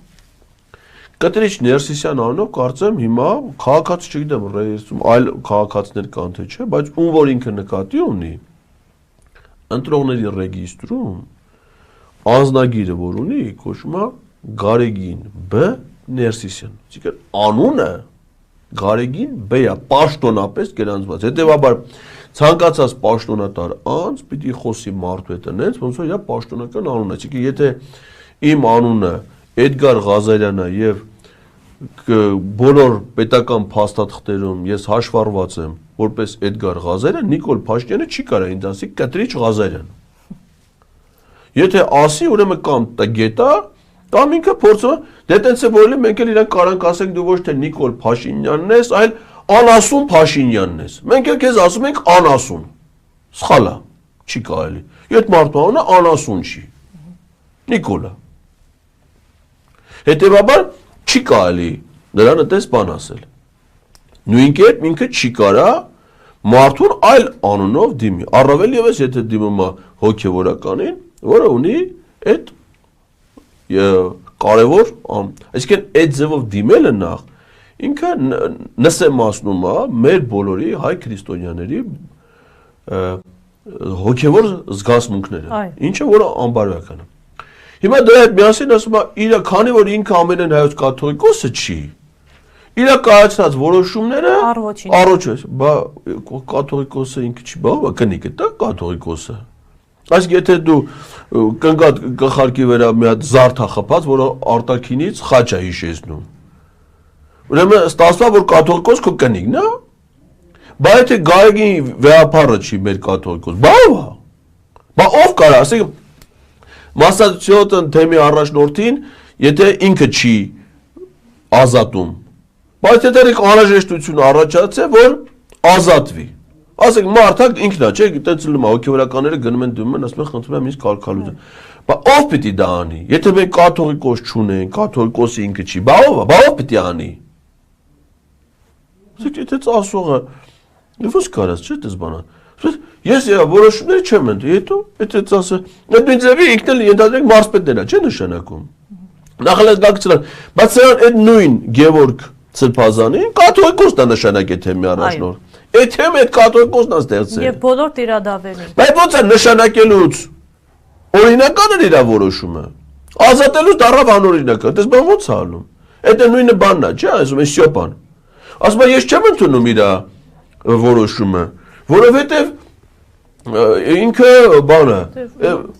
Կտրիչ Ներսիսյան անունով կարծեմ հիմա քաղաքացի չգիտեմ ռեեստրում այլ քաղաքացիներ կան թե չէ, բայց ում որ ինքը նկատի ունի ընտրողների ռեգիստրում անձնագիրը որ ունի կոչվում է Գարեգին Բ Ներսիսյան։ Այսինքն անունը Գարեգին Բ-ը պաշտոնապես գրանցված։ Հետևաբար ցանկացած պաշտոնատար անձ պիտի խոսի մարդու հետ այնց, ոնց որ իր պաշտոնական անունը, այսինքն եթե իմ անունը Էդգար Ղազարյանն է եւ բոլոր պետական փաստաթղթերում ես հաշվառված եմ որպես Էդգար Ղազարյան, Նիկոլ Փաշինյանը չի կարող ինձ ասի Կտրիչ Ղազարյան։ Եթե ասի, ուրեմն կամ տգետ է, կամ ինքը փորձում դե տենց է որը մենք էլ իրան կարանք ասենք դու ոչ թե Նիկոլ Փաշինյանն ես, այլ անասուն Փաշինյանն ես։ Մենք էլ քեզ ասում ենք անասուն։ Սխալ է, չի կարելի։ Այդ մարդու անունը անասուն չի։ Նիկոլա։ Հետևաբար չի կարելի նրան այդպես բան ասել։ Նույն կերպ ինքը չի կարա մարդուն այլ անունով դիմի։ Առավել ևս եթե դիմում է հոգևորականին, որը ունի այդ կարևոր, այսինքն այդ ձևով դիմելը նախ ինքը նսեմացնում է մեր բոլորի հայ քրիստոնյաների հոգևոր զգացմունքները, ինչը որը անբարոյական է։ Հիմա դրա հետ միասին ասում է, իր քանի որ ինքը ամենայն հայոց կաթողիկոսը չի, իր կայացրած որոշումները առողջ, բա կաթողիկոսը ինքը չի, բա կնիկը դա կաթողիկոսը։ Այսինքն եթե դու կնգատ գլխարկի վրա մի հատ զարդ խփած, որը արտաքինից խաչ է հիշեցնում։ Ուրեմն ստացվում է, որ կաթողիկոս քո կնիկն է, բա եթե Գարեգին վեհապարը չի մեր կաթողիկոս, բա ով է։ Բա ով կարա, ասենք Մասսաչուսեթս թեմի առաջնորդին, եթե ինքը չի ազատում, բայց եթե անհրաժեշտություն առաջացե, որ ազատվի։ Ասենք մարդակ ինքն է, չէ, այտենց լում է, հոգևորականները գնում են դիմում են, ասում են խնդրում եմ ինձ կարգալություն։ Բա ով պիտի դա անի։ Եթե մենք կաթողիկոս չունենք, կաթողիկոսը ինքը չի, բա ով պիտի անի։ Ասեք, եթե ասողը ո՞ց կարած, չէ, դες բանա։ Ես որոշումներ չեմ ընդունում, եթե ասը, այդ ձևի ինքն էլ ենթադրենք մարզպետներն է, չէ՞ նշանակում։ Նախագծական, բայց սրանք այդ նույն Գևորգ Սրբազանին կաթողիկոսն է նշանակել թեմի առաջնորդ։ Այդ թեմը այդ կաթողիկոսն է ստեղծել։ Եվ բոլոր տիրադավերին։ Բայց ո՞նց է նշանակելուց օրինական է իր որոշումը։ Ազատելուց դառավ անօրինական, դες բան ո՞նց է անում։ Այդ նույնը բանն է, չէ՞, ասում է Սյոպան։ Ասում է ես չեմ ընդունում իր որոշումը, որովհետև ինքը բանը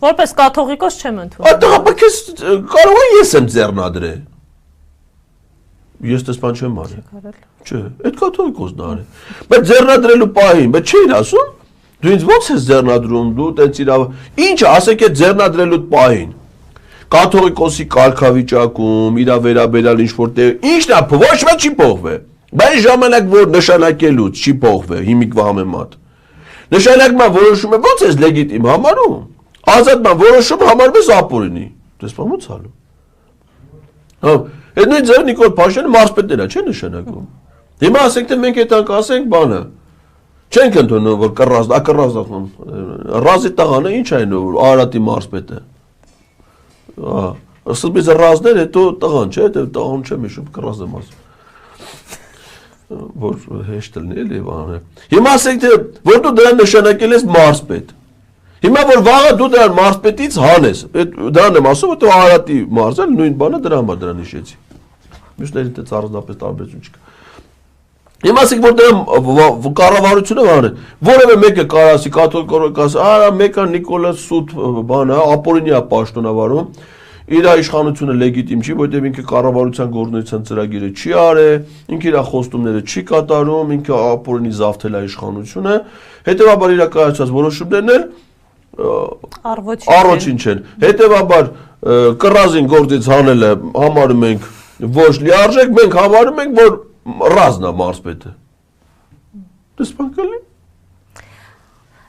որպես կաթողիկոս չեմ ընդունում։ Այդտեղ ես կարող եմ ես եմ ձեռնադրել։ Ես դες բան չեմ արել։ Չէ, այդ կաթողիկոսն արել։ Բայց ձեռնադրելու պահին, բայց չէին ասում, դու ինձ ո՞նց ես ձեռնադրում, դու տենց իրավ։ Ինչը, ասեք այդ ձեռնադրելու պահին։ Կաթողիկոսի կարգավիճակում, իր վերաբերյալ ինչ որտեղ, ինչն է, ոչ մի չի փոխվել։ Բայց ժամանակ որ նշանակելուց չի փոխվել, հիմիկվա համեմատ։ Նշանակման որոշումը ո՞նց է լեգիտիմ համարում։ Ազատման որոշումը համարում է ապօրինի։ Դες բան ո՞նց ալու։ Հա, այդ նույն ձև Նիկոլ Փաշինյանը մարզպետն է, չէ՞ նշանակում։ Հիմա ասենք թե մենք այդտեղ ասենք բանը։ Չենք ընդունում, որ կռազն, ռազի տղանը ինչ այն որ Արարատի մարզպետը։ Սկզբից ռազներ, հետո տղան, չէ, տղան չեմ հիշում, կռազ եմ ասում։ Որ հեշտ լինի էլի բանը։ Հիմա ասենք թե որ դու դրան նշանակել ես մարզպետ։ Հիմա որ վաղը դու դրան մարզպետից հանես, դրան եմ ասում, որ Արարատի մարզել նույն բանը դրա համար դրան հիշեցի։ Մյուսների դե առանձնապես տարբերություն չկա։ Հիմա ասենք որ դրա կառավարությունը բանը, որևէ մեկը կարասի կաթոլիկ ասի, արա մեկը Նիկոլա Սուտ բանը, ապօրինյա պաշտոնավարում, իր իշխանությունը լեգիտիմ չի, որտեղ ինքը կառավարության գործունեության ծրագիրը չի արել, ինքը իր խոստումները չի կատարում, ինքը ապօրինի զավթել է իշխանությունը, հետևաբար իր կայացած որոշումներն էլ առոչինչ են։ Հետևաբար կռազին գործից հանելը համարում ենք ոչ լիարժեք, մենք համարում ենք, որ ռազնա մարզպետը։ Դեսպան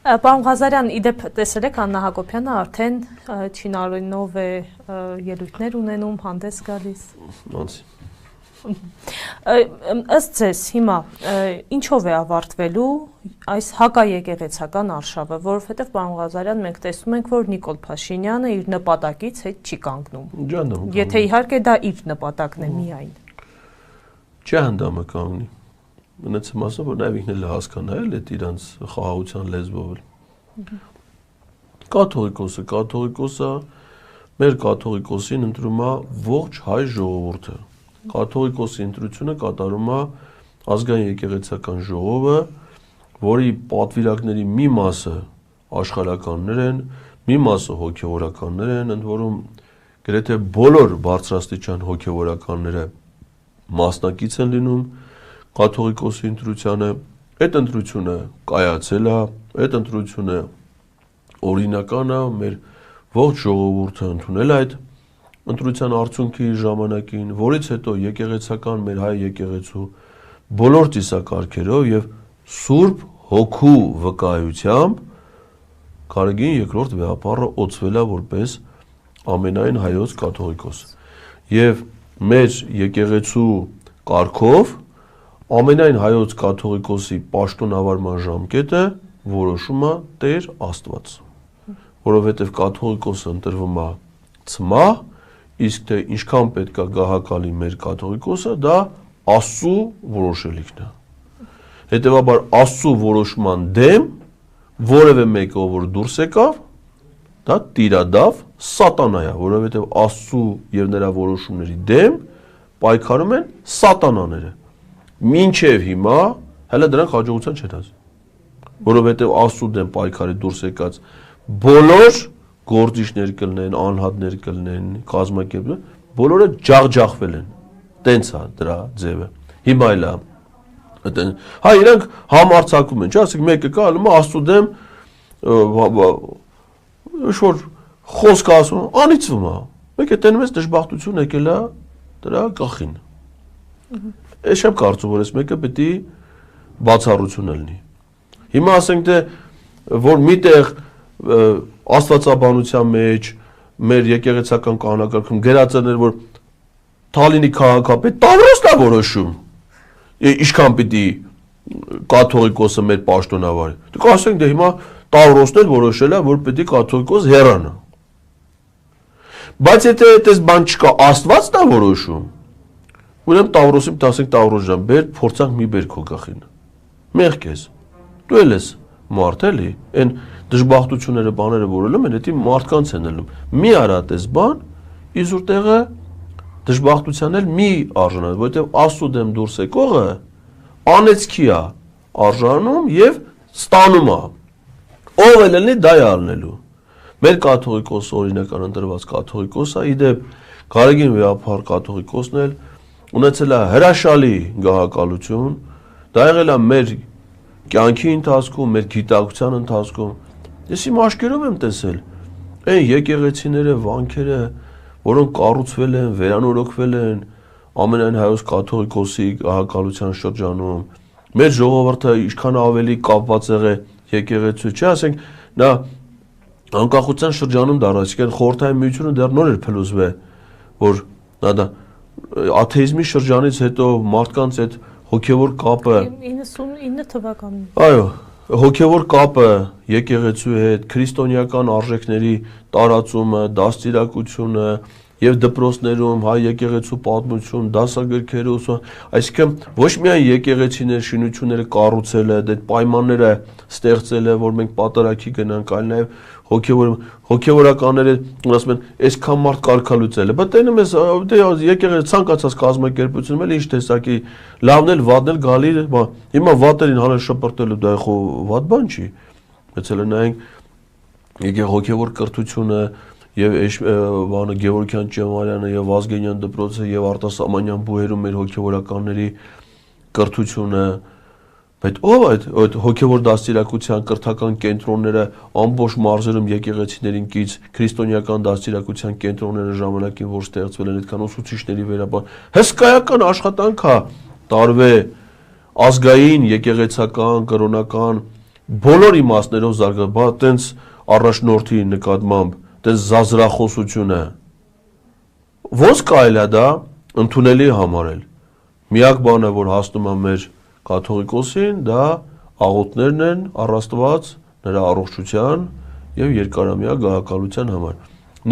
Պարոն Ղազարյան, իդեպ տեսել եք Աննա Հակոբյանը արդեն չինարենով է ելույթներ ունենում, հանդես գալիս։ Ըստ ձեզ հիմա ինչով է ավարտվելու այս հակաեկեղեցական արշավը, որովհետև պարոն Ղազարյան մենք տեսնում ենք, որ Նիկոլ Փաշինյանը իր նպատակից հետ չի կանգնում։ Եթե իհարկե դա իր նպատակն է միայն։ Չի հանդամը կանգնի։ Մնացեմ ասում, որ նաև ինքն էլ հասկանալ այդ իրանց խաղաղության լեզվով էլ։ Կաթողիկոսը, մեր կաթողիկոսին ընտրում է ողջ հայ ժողովուրդը։ Կաթողիկոսի ընտրությունը կատարում է ազգային եկեղեցական ժողովը, որի պատվիրակների մի մասը աշխարհականներ են, մի մասը հոգևորականներ են, ընդ որում գրեթե բոլոր բարձրաստիճան հոգևորականները մասնակից են լինում կաթողիկոսի ընտրությանը, այդ ընտրությունը կայացել է, այդ ընտրությունը օրինական է, մեր ողջ ժողովուրդը ընդունել այդ ընտրության արդյունքի ժամանակին, որից հետո եկեղեցական մեր հայ եկեղեցու բոլոր ծիսակարգերով եւ Սուրբ Հոգու վկայությամբ Գարեգին երկրորդ վեհապառը օծվել է որպես ամենայն հայոց կաթողիկոս։ Եվ մեր եկեղեցու կարգով ամենայն հայոց կաթողիկոսի պաշտոնավարման ժամկետը որոշում է Տեր Աստված, որովհետև կաթողիկոսը ընտրվում է ցմահ, իսկ թե ինչքան պետք է գահակալի մեր կաթողիկոսը, դա Աստծո որոշելիքն է։ Հետևաբար Աստծո որոշման դեմ որևէ մեկը որ դուրս եկավ, դա տիրադավ սատանա է, որովհետև Աստծո եւ նրա որոշումների դեմ պայքարում են սատանաները։ Մինչև հիմա հələ դրանք հաջողության չեն հասել, որովհետև Աստծո դեմ պայքարի դուրս եկած բոլոր գործիչներ կլինեն, անհատներ կլինեն, կազմակերպներ, բոլորը ջախջախվել են։ Տենց է դրա ձևը։ Հիմա էլ հա իրանք համարձակում են, չէ՞, ասենք մեկը կա ալում Աստծո դեմ ինչ-որ խոսք ասում, անիծվում է։ Մեկը տենում ես դժբախտություն եկել է դրա գլխին։ Ես չեմ կարծում, որ այս մեկը պետք է բացառություն լինի։ Հիմա ասենք թե որ միտեղ աստվածաբանության մեջ մեր եկեղեցական կանոնակարգում գրածներ որ Թալինի քաղաքապետ Տավրոսն է որոշում։ Ինչքան պիտի կաթողիկոսը մեր պաշտոնավարի։ Դուք ասենք դե հիմա Տավրոսն էլ որոշել է, որ պիտի կաթողիկոս հեռանա։ Բայց եթե այդպես բան չկա, Աստվածն է որոշում։ Ուրեմն Տավրոսին ասենք Տավրոս ջան, բեր փորձանք մի բեր քո գլխին։ Մեղք ես։ Դու էլ ես մարդ էլի, այն դժբախտությունները բաները որելում են, դա մարդկանց են ելնում։ Մի արած այս բան, իզուր տեղը դժբախտության էլ մի արժանանա, որովհետև Աստծո դեմ դուրս եկողը անեծքի է արժանում եւ ստանում է։ Ով էլ լինի դա է առնելու։ Մեր կաթողիկոս օրինական ընտրված կաթողիկոսը, իդեպ Գարեգին վեհապար կաթողիկոսն էլ ունեցել է հրաշալի գահակալություն, դա եղել է մեր կյանքի ընթացքում, մեր գիտակցության ընթացքում։ Ես իմ աշկերով եմ տեսել այն եկեղեցիները, վանքերը, որոնք կառուցվել են, վերանորոգվել են ամենայն հայոց կաթողիկոսի գահակալության շրջանում։ Մեր ժողովուրդը ինչքան ավելի կապված եղել եկեղեցու, չէ, ասենք նա անկախության շրջանում դարած, այսինքն խորհրդային միությունը դեռ նոր էր փլուզվել, որ դա աթեիզմի շրջանից հետո մարդկանց այդ հոգևոր կապը 99 թվականին։ Այո, հոգևոր կապը եկեղեցու հետ, քրիստոնեական արժեքների տարածումը, դաստիարակությունը եւ դպրոցներում հայ եկեղեցու պատմություն, դասագրքերը ուսում, այսինքն ոչ միայն եկեղեցիներ շինությունները կառուցելը, դե պայմանները ստեղծելը, որ մենք պատարագի գնանք, այլ նաեւ հոգևորականները ասում են, այսքան մարդ կարգալուծելը, բայց տենում ես դե եկեղեցի ցանկացած կազմակերպությունում էլ ինչ տեսակի լավն էլ վատն էլ գալի, հիմա վատերին հանել շպրտելու դա խո վատ բան չի, բայց հələ նայենք հոգևոր կրթությունը եւ բանը Գևորգյան Ճեմարյանը եւ Վազգենյան դպրոցը եւ արտասահմանյան բուհերում մեր հոգեվորականների կրթությունը, բայց ով այդ հոգևոր դաստիարակության կրթական կենտրոնները ամբողջ մարզերում եկեղեցիներին կից քրիստոնեական դաստիարակության կենտրոնները ժամանակին որ ստեղծվել են այդքան ուսուցիչների վերաբար հսկայական աշխատանք է տարվե ազգային եկեղեցական կրոնական բոլոր իմաստներով զարգացած տենց առաջնորդի նկատմամբ դες զազրախոսությունը ոնց կարելի է դա ընդունելի համարել միակ բանը որ հասնում է մեր կաթողիկոսին դա աղոթներն են առ Աստված նրա առողջության եւ երկարամյա գահակալության համար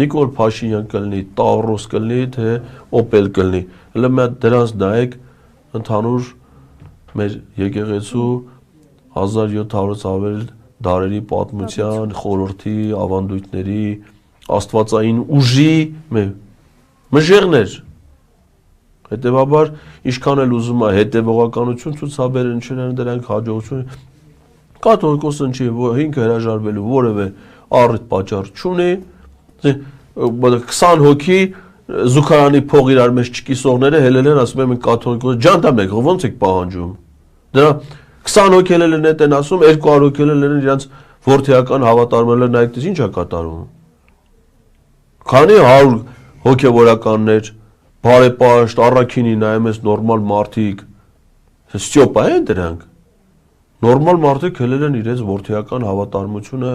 Նիկոլ Փաշինյան կլինի Տավրոս կլինի թե Օպել կլինի հələ մի հատ դրանց նայեք ընդհանուր մեր եկեղեցու 1700-ից ավել դարերի պատմության խորհրդի ավանդույթների Աստվածային ուժի մժերներ հետևաբար ինչքան էլ ուզում է հետևողականություն ցուցաբերեն չեն դրանք հաջողություն կաթողիկոսն չի ինքը հրաժարվելու որևէ առիթ պատճառ չունի 20 հոգի զուգարանի փող իրար մեջ չկիսողները հելել են ասում են մենք կաթողիկոս ջանդամ եք ոնց եք պահանջում դրա 20 հոգի հելել են են ասում 200 հոգի հելել են իրանց որդեական հավատարմները նայեք ինչ է կատարում Քանի 100 հոգևորականներ, բարեպաշտ, առաքինի նայում ես նորմալ մարդիկ, ստյոպա են դրանք, նորմալ մարդիկ հելել են իրենց որդեական հավատարմությունը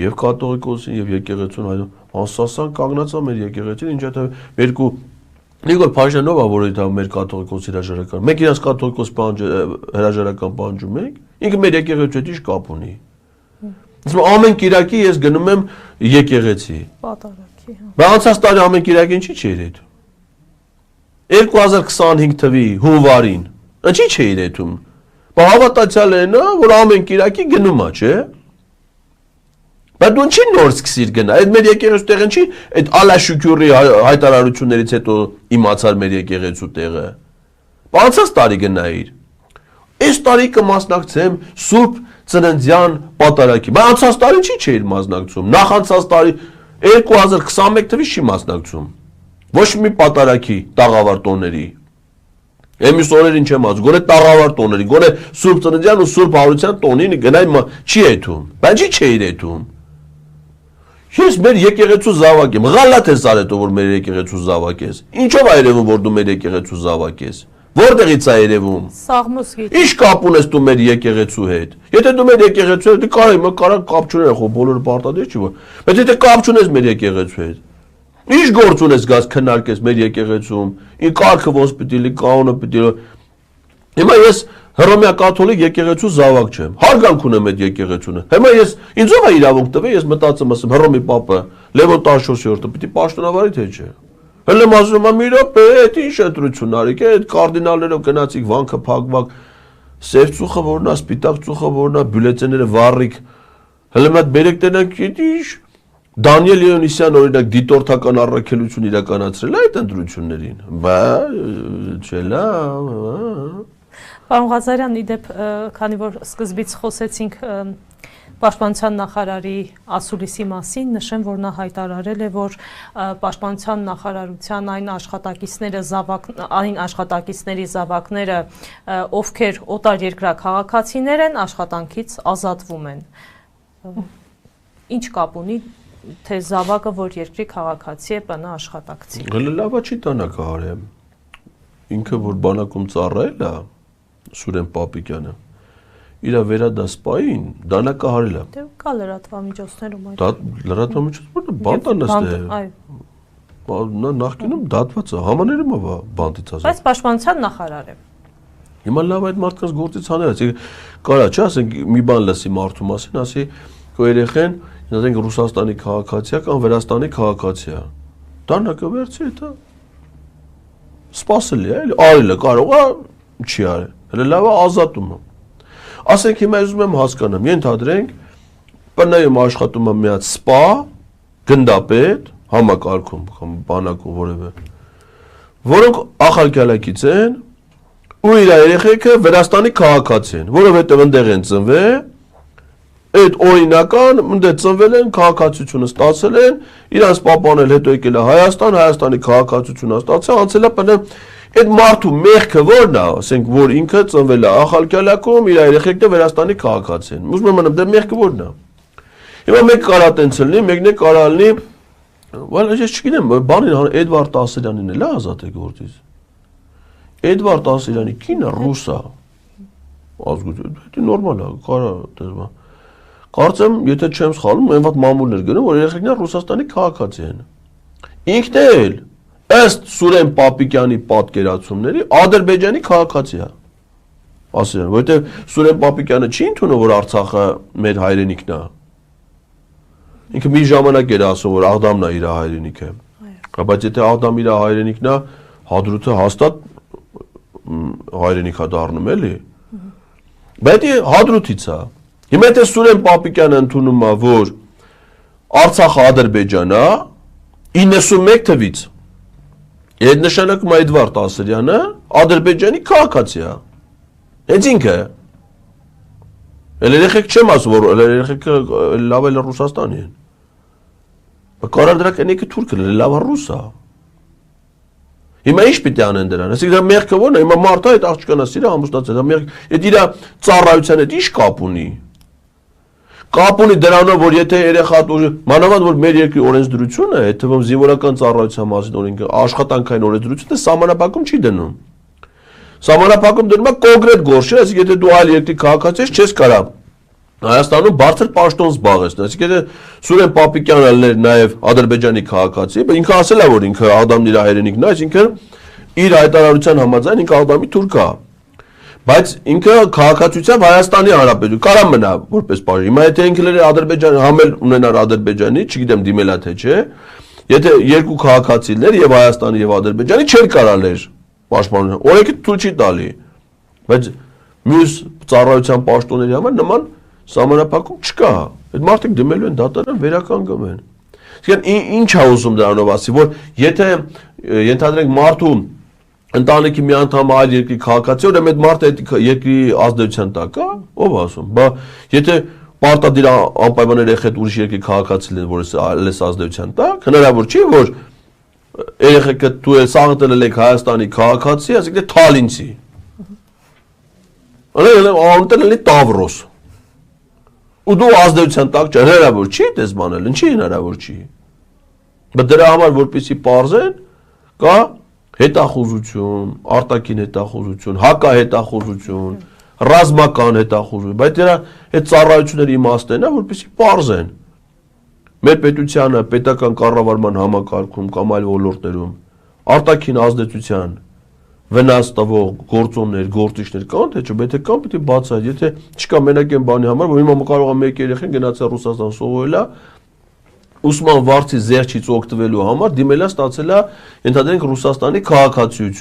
և կաթողիկոսին և եկեղեցուն այդում, անսասան կանգնած է մեր եկեղեցին, ինչ է երկու, Նիկոլ Փաշինյանով է, որ դա մեր կաթողիկոս հրաժարական, մենք իրանց կաթողիկոս հրաժարական պահանջում ենք, ինքը մեր եկեղեցու հետ ինչ կապ ունի Ամեն կիրակի ես գնում եմ եկեղեցի Պատարագի Բայց անցած տարի ամեն կիրակի ինչի չէր եթում 2025 թվի հունվարին ինչի չէր եթում Բայց հավատացյալ են որ ամեն կիրակի գնում է չէ Բայց դու ինչի նոր սկսիր գնա Այդ մեր եկեղեցու տեղը ինչի Այդ Ալաշուկյուրի հայտարարություններից հետո իմացար մեր եկեղեցու տեղը Բայց անցած տարի գնայիր Այս տարի կմասնակցեմ Սուրբ ծննդյան պատարագի Բայց անցած տարի չի չէր մասնակցում Նախանցած տարի 2021 թվականին չի մասնակցում Ոչ մի պատարագի տաղավար տոների Էմիս օրերին չեմ ասում գոնե տաղավար տոների գոնե Սուրբ ծննդյան ու Սուրբ հարության տոնին գնայ չի եթում Բայց չի չէր եթում Ես մեր եկեղեցու զավակ եմ Ղալատ ես արել որ մեր եկեղեցու զավակ ես Ինչով է երևում որ դու մեր եկեղեցու զավակ ես Որտեղից է երևում Սաղմոս գիտի Ինչ կապ ունես դու մեր եկեղեցու հետ Եթե դու մեր եկեղեցու հետ կարա կապ չունես խո բոլորը պարտադիր չի որ Բայց եթե կապ չունես մեր եկեղեցու հետ Ինչ գործ ունես գազ քննարկես մեր եկեղեցում Ին կարգը ոնց պիտի լի կանոնը պիտի Հիմա ես հռոմեա կաթոլիկ եկեղեցու զավակ չեմ Հարգանք ունեմ այդ եկեղեցունը Հիմա ես ինձով է իրավունք տվել ես մտածում ասեմ Հռոմի պապը Լևոն 14-րդը պիտի պաշտոնավարի թե չէ Հələ ասում եմ իր պետ ինչ ընտրություն արիք այդ կարդինալներով գնացիք վանքը փակվակ սև ծուխը որն է սպիտակ ծուխը որն է բյուլետենները վառիկ հələ մատ բերեք տենանք ինչ Դանիել Լեոնիսյան օրինակ դիտորդական առաքելություն իրականացրել այդ ընտրություններին բա չելա Պարոն Ղազարյան իդեպ քանի որ սկզբից խոսեցինք Պաշտպանության նախարարի ասուլիսի մասին նշեմ, որ նա հայտարարել է, որ Պաշտպանության նախարարության այն աշխատակիցների զավակները, ովքեր օտար երկրա քաղաքացիներ են, աշխատանքից ազատվում են։ Ինչ կապ ունի, թե զավակը, որ երկրի քաղաքացի է, բանա աշխատակցի։ Լավա չի տանակահար է։ Ինքը որ բանակում ծառայել է, Սուրեն Պապիկյանը իր վերադասպային դանակահարել է։ Դե կա լրատվամիջոցներում այդ։ Դա լրատվամիջոցները բանտանաստ է։ Նա նախկինում դատված է, համաներում է բանտից ազատ։ Բայց պաշտպանության նախարար է։ Հիմա լավ այդ մարդկանց գործից հանելած, կարա չէ, ասենք մի բան լսի մարդու մասին, ասի քո երեխեն, ասենք Ռուսաստանի քաղաքացի է կամ Վրաստանի քաղաքացի է։ Դա կվերցի դա։ Սպասելի է, արելը կարող է, չի արել։ Հələ լավ է ազատումը։ Ասենք հիմա ուզում եմ հասկանամ, ենթադրենք ՊՆ-ում աշխատում է մի հատ սպա, գնդապետ, համակարգում, կամ բանակում որևէ, որոնք ախալկալակից են ու իր երեխեքը Վրաստանի քաղաքացի են, որովհետև ընդեղ են ծնվել, այդ օրինական ընդեղ ծնվել են, քաղաքացիությունը ստացել են, իրանց պապանել հետո եկել է Հայաստան, Հայաստանի քաղաքացիությունը ստացել, անցել է ՊՆ, այդ մարդու մեղքը որն է, ասենք, որ ինքը ծնվել է ախալկալակում, իր երեխեքը Վրաստանի քաղաքացի են։ Ուզում եմ մնամ, դա մեղքը որն է։ Հիմա մեկ կարա տենց լինի, մեկն է կարա լինի, ես չգիտեմ, բանին Էդվարդ Ասելյանին էլ է ազատել գործից։ Էդվարդ Ասելյանի կինը ռուս է։ Ազգություն, դա նորմալ է, կարա դերվա։ Կարծեմ, եթե չեմ սխալվում, այն վատ մամուլներ գնում, որ երեխեքները Ռուսաստանի քաղաքացի են։ Ինքն էլ ըստ Սուրեն Պապիկյանի պատկերացումների Ադրբեջանի քաղաքացի է։ Ասելյան, որովհետև Սուրեն Պապիկյանը չի ընդունում, որ Արցախը մեր հայրենիքն է։ Ինքը մի ժամանակ էր ասում, որ Աղդամն է իր հայրենիքը։ Բայց եթե Աղդամն իր հայրենիքն է, Հադրութը հաստատ հայրենիք է դառնում էլի։ Բայց Հադրութից է։ Հիմա եթե Սուրեն Պապիկյանը ընդունում է, որ Արցախը Ադրբեջան է, 91 թվից, այդ նշանակում է Էդվարդ Ասելյանը Ադրբեջանի քաղաքացի է։ Հենց ինքը։ Էլ երեխեք չեմ ասում, որ երեխեքը լավ էլ Ռուսաստանի են։ Կարար դրա կենիքը թուրքը լավ ռուս է։ Հիմա ինչ պիտի անեն դրան։ Այսինքն դա մեղքը ո՞րն է։ Հիմա մարդը այդ աղջկանը սիրը ամուսնացել, դա մեղք, այդ իր ծառայության հետ ինչ կապ ունի։ Կապ ունի դրանով, որ եթե երեխան մանավանդ որ մեր երկրի օրենսդրությունը, այդ թվում զինվորական ծառայության մասին օրենքը, աշխատանքային օրենսդրությունը սահմանափակում չի դնում։ Սահմանափակում դնում է կոնկրետ գործ, այսինքն եթե դու այլ երկրի քաղաքացի ես, չես կարա Հայաստանում բարձր պաշտոն զբաղեցնել, այսինքն եթե Սուրեն Պապիկյանը լիներ նաև Ադրբեջանի քաղաքացի, ինքը ասել է, որ ինքը Աղդամն իր հայրենիքն է, այսինքն իր հայտարարության համաձայն ինքը Աղդամի թուրք է։ Բայց ինքը քաղաքացիությամբ Հայաստանի Հանրապետություն կարա մնա որպես պաշտոն։ Հիմա եթե ինքը լիներ Ադրբեջան, համել ունենար Ադրբեջանի, չգիտեմ դիմելա թե չէ, եթե երկու քաղաքացի լիներ եւ Հայաստանի եւ Ադրբեջանի չէր կարալեր պաշտպանություն։ Օրենքը թույլ չի տալի։ Բայց մյուս ծառայության պաշտոնների համար նման սահմանափակում չկա։ Այդ մարդիկ դիմելու են դատարան վերականգնվում են։ Այսինքն ինչ է ուզում դրանով ասի, որ եթե ենթադրենք մարդու ընտանիքի մի անդամը այլ երկրի քաղաքացի, ուրեմն այդ մարդը այդ երկրի ազդեցության տակ է, ով ասում, բա եթե պարտադիր անպայման երեխեդ ուրիշ երկրի քաղաքացի լինեն, որ այս ազդեցության տակ, հնարավոր չի, որ երեխեքը դու ես աղտել եք Հայաստանի քաղաքացի, այսինքն Թալինցի։ Անտել էլի Տավրոս։ Ու դու ազդեցության տակ չէ, հնարավոր չի դες բանել, ինչի հնարավոր չի։ Բայց դրա համար որպեսզի պարզեն, կա հետախուզություն, արտաքին հետախուզություն, հակահետախուզություն, ռազմական հետախուզություն, բայց դրա այդ ծառայությունների իմաստն է, որպեսզի պարզեն։ Մեր պետությանը պետական կառավարման համակարգում կամ այլ ոլորտներում արտաքին ազդեցության վնաս տվող գործոններ, գործիչներ կան, թե չէ, եթե կան, պետք է բացահայտ, եթե չկա մենակ այն բանի համար, որ հիմա կարող է մեկ երեխան գնացել Ռուսաստան սովորել է, ուսման վարձի զեղչից օգտվելու համար դիմել է ստացել է, ենթադրենք Ռուսաստանի քաղաքացիություն։